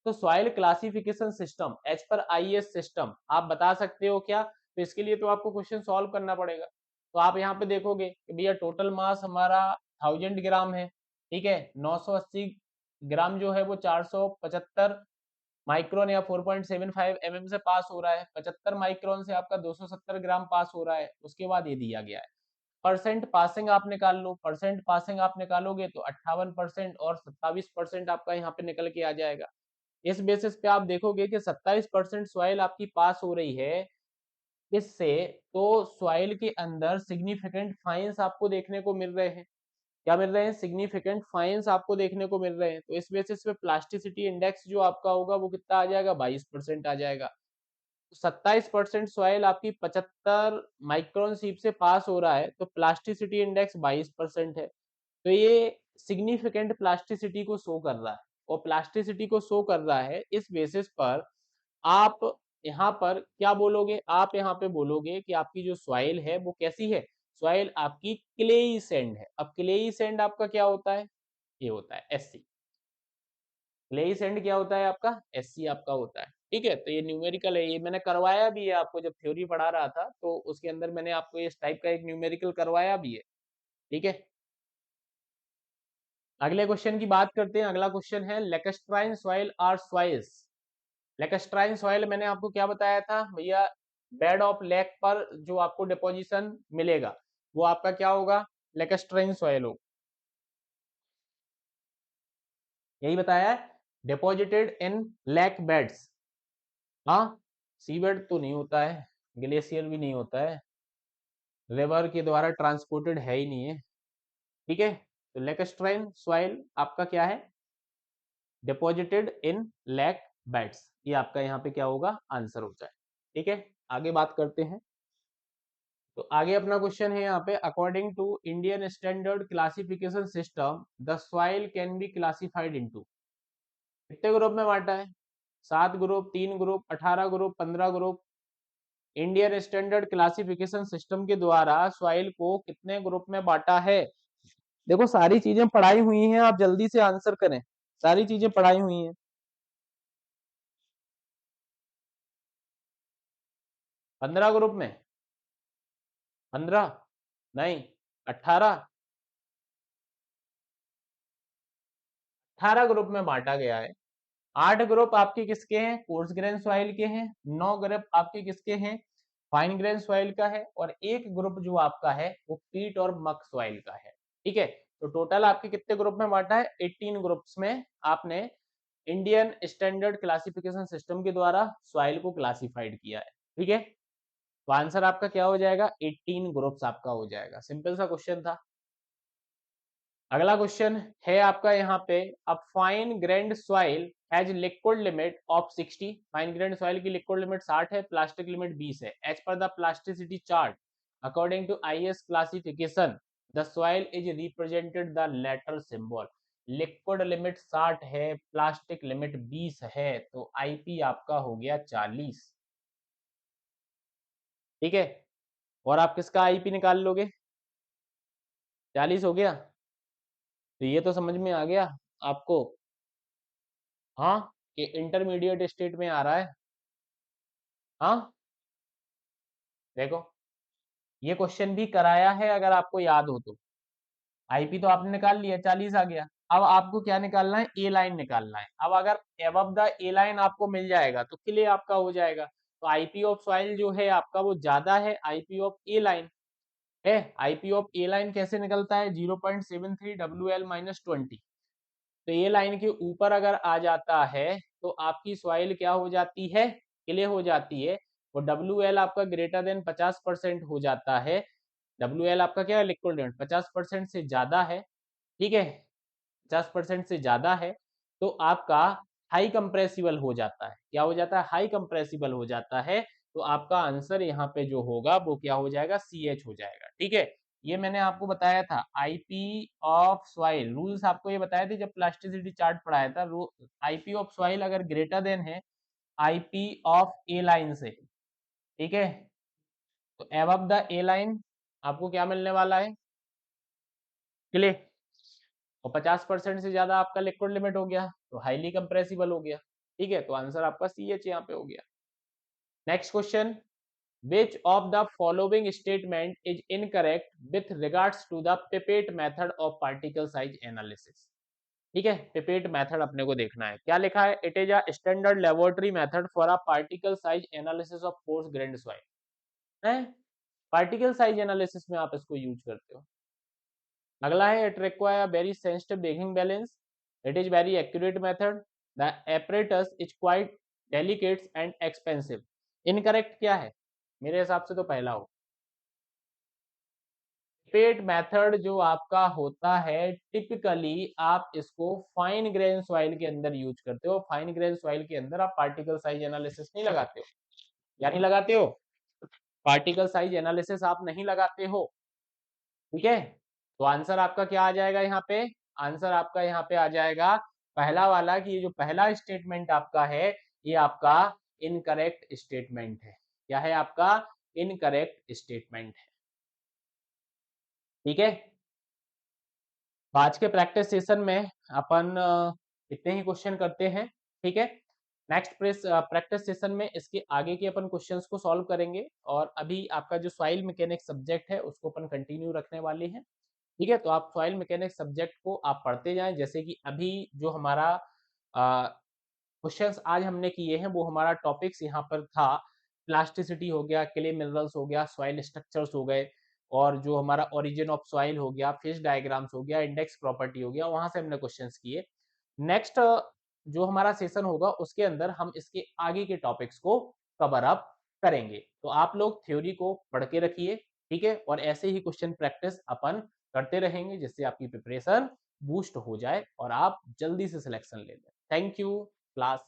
Speaker 1: तो soil classification system as per IS system आप बता सकते हो क्या, तो इसके लिए तो आपको क्वेश्चन सॉल्व करना पड़ेगा। तो आप यहाँ पे देखोगे कि भैया टोटल मास हमारा 1000 ग्राम है। ठीक है, 980 ग्राम जो है वो 475 माइक्रोन या 4.75 mm से पास हो रहा है, 75 माइक्रोन से आपका 270 ग्राम पास हो रहा है। उसके बाद ये दिया गया है परसेंट पासिंग आप निकाल लो, परसेंट पासिंग आप निकालोगे तो 58% और 27% आपका यहाँ पे निकल के आ जाएगा। इस बेसिस पे आप देखोगे कि 27% सॉइल आपकी पास हो रही है इससे, तो सॉइल के अंदर सिग्निफिकेंट फाइंस आपको देखने को मिल रहे हैं। क्या मिल रहे हैं, सिग्निफिकेंट फाइंस आपको देखने को मिल रहे हैं। तो इस बेसिस पे प्लास्टिसिटी इंडेक्स जो आपका होगा वो कितना आ जाएगा, 22% आ जाएगा। 27% सॉइल आपकी 75 माइक्रोन सीप से पास हो रहा है, तो प्लास्टिसिटी इंडेक्स 22% है। तो ये सिग्निफिकेंट प्लास्टिसिटी को शो कर रहा है, और प्लास्टिसिटी को शो कर रहा है इस बेसिस पर आप यहाँ पर क्या बोलोगे, आप यहाँ पे बोलोगे कि आपकी जो सॉइल है वो कैसी है, सॉइल आपकी क्लेई सैंड है। अब क्लेई सैंड आपका क्या होता है, ये होता है एससी। क्लेई सैंड क्या होता है आपका, एससी आपका होता है। ठीक है, तो ये न्यूमेरिकल है, ये मैंने करवाया भी है आपको जब थ्योरी पढ़ा रहा था, तो उसके अंदर मैंने आपको इस टाइप का एक न्यूमेरिकल करवाया भी है। ठीक है, अगले क्वेश्चन की बात करते हैं। अगला क्वेश्चन है lacustrine soil are soils. Lacustrine soil मैंने आपको क्या बताया था भैया, बेड ऑफ लेक पर जो आपको डिपोजिशन मिलेगा वो आपका क्या होगा, लेकस्ट्राइन सॉइल हो, यही बताया है, डिपॉजिटेड इन लेक बेड्स। हाँ, सीबेड तो नहीं होता है, ग्लेशियर भी नहीं होता है, रिवर के द्वारा ट्रांसपोर्टेड है ही नहीं है। ठीक है, तो लेकस्ट्राइन सॉइल आपका क्या है, डिपॉजिटेड इन लैक बेड्स, ये आपका यहाँ पे क्या होगा, आंसर हो जाए। ठीक है, आगे बात करते हैं। तो आगे अपना क्वेश्चन है यहाँ पे, according to Indian standard classification system the soil can be classified into, कितने ग्रुप में बांटा है, 7 group, 3 group, 18 group, 15 group. Indian standard classification system के द्वारा सॉइल को कितने ग्रुप में बांटा है। देखो सारी चीजें पढ़ाई हुई हैं, आप जल्दी से आंसर करें, सारी चीजें पढ़ाई हुई हैं। 15 ग्रुप में, 15 नहीं, 18, 18 ग्रुप में बांटा गया है। 8 ग्रुप आपके किसके हैं, कोर्स ग्रेन सॉइल के हैं। 9 ग्रुप आपके किसके हैं, फाइन ग्रेन सॉइल का है। और एक ग्रुप जो आपका है वो पीट और मक सॉइल का है। ठीक है, तो टोटल आपके कितने ग्रुप में बांटा है, 18 ग्रुप्स में आपने इंडियन स्टैंडर्ड क्लासिफिकेशन सिस्टम के द्वारा सॉइल को क्लासिफाइड किया है। ठीक है, तो आंसर आपका क्या हो जाएगा, 18 ग्रुप्स आपका हो जाएगा। सिंपल सा क्वेश्चन था। अगला क्वेश्चन है आपका यहाँ पे, a fine grained soil has liquid limit of 60। Fine grained soil की लिक्विड लिमिट 60 है, प्लास्टिक लिमिट 20 है। As per the plasticity chart according to IS classification the soil is represented the letter symbol. Liquid limit 60 है, plastic limit 20 है, तो IP आपका हो गया 40। ठीक है, और आप किसका आईपी निकाल लोगे? 40 हो गया। तो ये तो समझ में आ गया आपको, हाँ, कि इंटरमीडिएट स्टेट में आ रहा है। हाँ, देखो ये क्वेश्चन भी कराया है, अगर आपको याद हो तो। आईपी तो आपने निकाल लिया, 40 आ गया। अब आपको क्या निकालना है? ए लाइन निकालना है। अब अगर एबव द ए लाइन आपको मिल जाएगा तो क्लियर आपका हो जाएगा। तो आईपी ऑफ सॉइल जो है आपका वो ज्यादा है आईपी ऑफ ए लाइन है। आईपी ऑफ ए लाइन कैसे निकलता है? 0.73 WL-20। तो ये लाइन के ऊपर अगर आ जाता है तो आपकी सॉइल क्या हो जाती है? क्ले हो जाती है। और WL आपका ग्रेटर देन 50% हो जाता है। WL आपका क्या है? लिक्विड लिमिट 50% से ज्यादा है, ठीक है, 50% से ज्यादा है तो आपका हाई कंप्रेसिबल हो जाता है। क्या हो जाता है? हाई कंप्रेसिबल हो जाता है। तो आपका आंसर यहाँ पे जो होगा वो क्या हो जाएगा? CH हो जाएगा, ठीक है। ये मैंने आपको बताया था आईपी ऑफ सॉइल रूल्स, आपको ये बताए थे जब प्लास्टिसिटी चार्ट पढ़ाया था। आईपी ऑफ सॉइल अगर ग्रेटर देन है आईपी ऑफ ए लाइन से, ठीक है, तो एबव द ए लाइन आपको क्या मिलने वाला है? क्ले। और 50% से ज्यादा आपका लिक्विड लिमिट हो गया तो हाईली कंप्रेसिबल हो गया, ठीक है। तो आंसर आपका CH यहाँ पे हो गया। Next question, which of the following statement is incorrect with regards to the pipette method of particle size analysis? ठीक है, पिपेट मेथड अपने को देखना है। क्या लिखा है? It is a standard laboratory method for a particle size analysis of course grand soil है। पार्टिकल साइज एनालिसिस में आप इसको यूज करते हो। अगला है it require very sensitive begging balance, it is very accurate method, the apparatus is quite delicate and expensive. Incorrect क्या है? मेरे हिसाब से तो पहला हो। पेट मेथड जो आपका होता है टिपिकली आप इसको फाइन ग्रेन सॉइल के अंदर यूज करते हो। फाइन ग्रेन सॉइल के अंदर आप पार्टिकल साइज एनालिसिस नहीं लगाते हो, या नहीं लगाते हो? पार्टिकल साइज एनालिसिस आप नहीं लगाते हो, ठीक है। तो आंसर आपका क्या आ जाएगा यहाँ पे? आंसर आपका यहाँ पे आ जाएगा पहला वाला, कि ये जो पहला स्टेटमेंट आपका है ये आपका इनकरेक्ट स्टेटमेंट है। क्या है आपका? इनकरेक्ट स्टेटमेंट है, ठीक है। तो आज के प्रैक्टिस सेशन में अपन इतने ही क्वेश्चन करते हैं, ठीक है। नेक्स्ट प्रैक्टिस सेशन में इसके आगे के अपन क्वेश्चंस को सॉल्व करेंगे। और अभी आपका जो सॉइल मैकेनिक्स सब्जेक्ट है उसको अपन कंटिन्यू रखने वाले हैं, ठीक है। तो आप सॉइल मैकेनिक्स सब्जेक्ट को आप पढ़ते जाएं। जैसे कि अभी जो हमारा क्वेश्चंस आज हमने किए हैं वो हमारा टॉपिक्स यहाँ पर था, प्लास्टिसिटी हो गया, क्ले मिनरल्स हो गया, सॉइल स्ट्रक्चर्स हो गए, और जो हमारा ओरिजिन ऑफ सॉइल हो गया, फिश डायग्राम्स हो गया, इंडेक्स प्रॉपर्टी हो गया, वहां से हमने क्वेश्चंस किए। नेक्स्ट जो हमारा सेशन होगा उसके अंदर हम इसके आगे के टॉपिक्स को कवर अप करेंगे। तो आप लोग थ्योरी को पढ़ के रखिए, ठीक है, और ऐसे ही क्वेश्चन प्रैक्टिस अपन करते रहेंगे जिससे आपकी प्रिपरेशन बूस्ट हो जाए और आप जल्दी से सिलेक्शन ले लें। Thank you class.